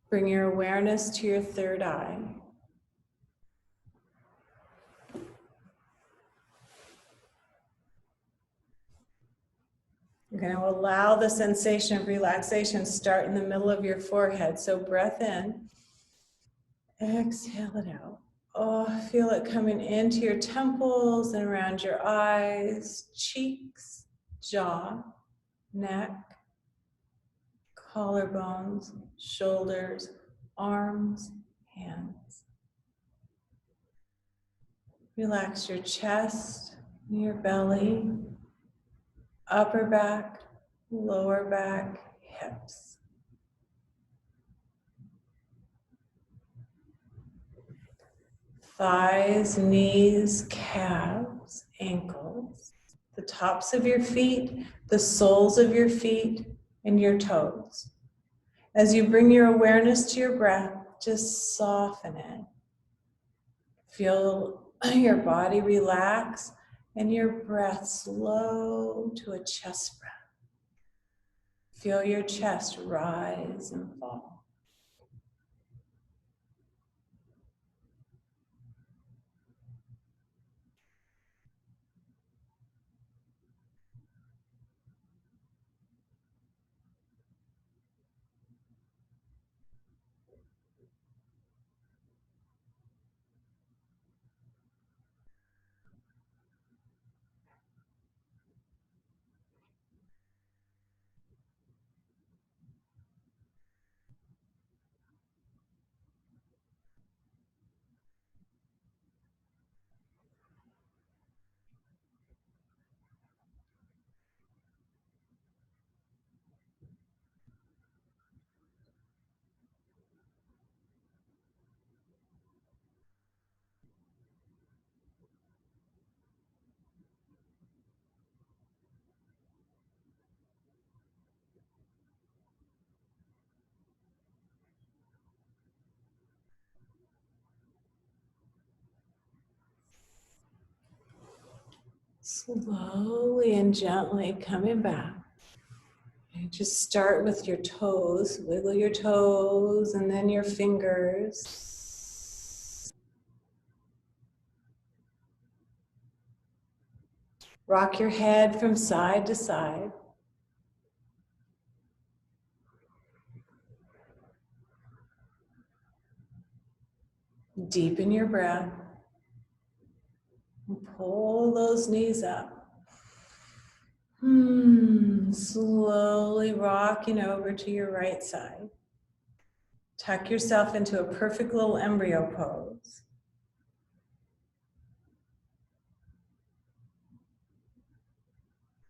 Bring your awareness to your third eye. You're going to allow the sensation of relaxation start in the middle of your forehead. So breath in, exhale it out. Oh, feel it coming into your temples and around your eyes, cheeks, jaw, neck, collarbones, shoulders, arms, hands. Relax your chest, your belly, upper back, lower back, hips. Thighs, knees, calves, ankles, the tops of your feet, the soles of your feet, and your toes. As you bring your awareness to your breath, just soften it. Feel your body relax and your breath slow to a chest breath. Feel your chest rise and fall. Slowly and gently coming back. You just start with your toes, wiggle your toes and then your fingers. Rock your head from side to side. Deepen your breath. And pull those knees up. Slowly rocking over to your right side. Tuck yourself into a perfect little embryo pose.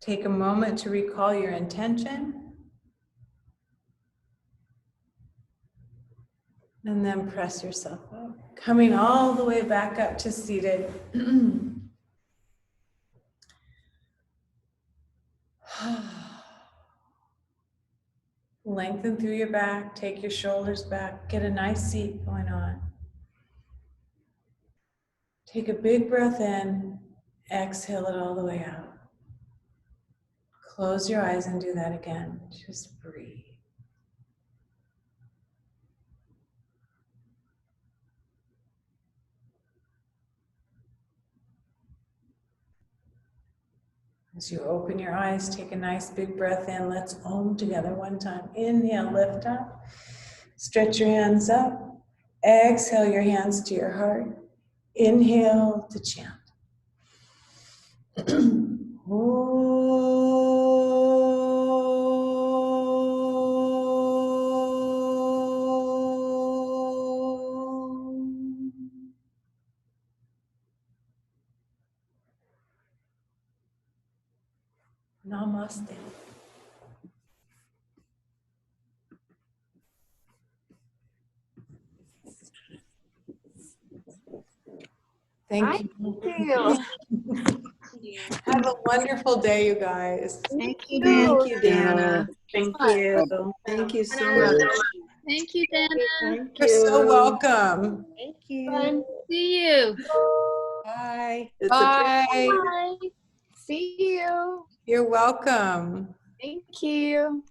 Take a moment to recall your intention. And then press yourself up. Coming all the way back up to seated. Lengthen through your back, take your shoulders back, get a nice seat going on. Take a big breath in, exhale it all the way out. Close your eyes and do that again. Just breathe. As you open your eyes, take a nice big breath in. Let's Om together one time. Inhale, lift up. Stretch your hands up. Exhale your hands to your heart. Inhale to chant. Om. Namaste. Thank you. Have a wonderful day, you guys. Thank you, Thank you, Dana. Dana. Thank you. Thank you so much. Thank you, Dana. Thank You're so you. welcome. Thank you. Fun to see you. Bye. It's Bye. Bye. See you. You're welcome. Thank you.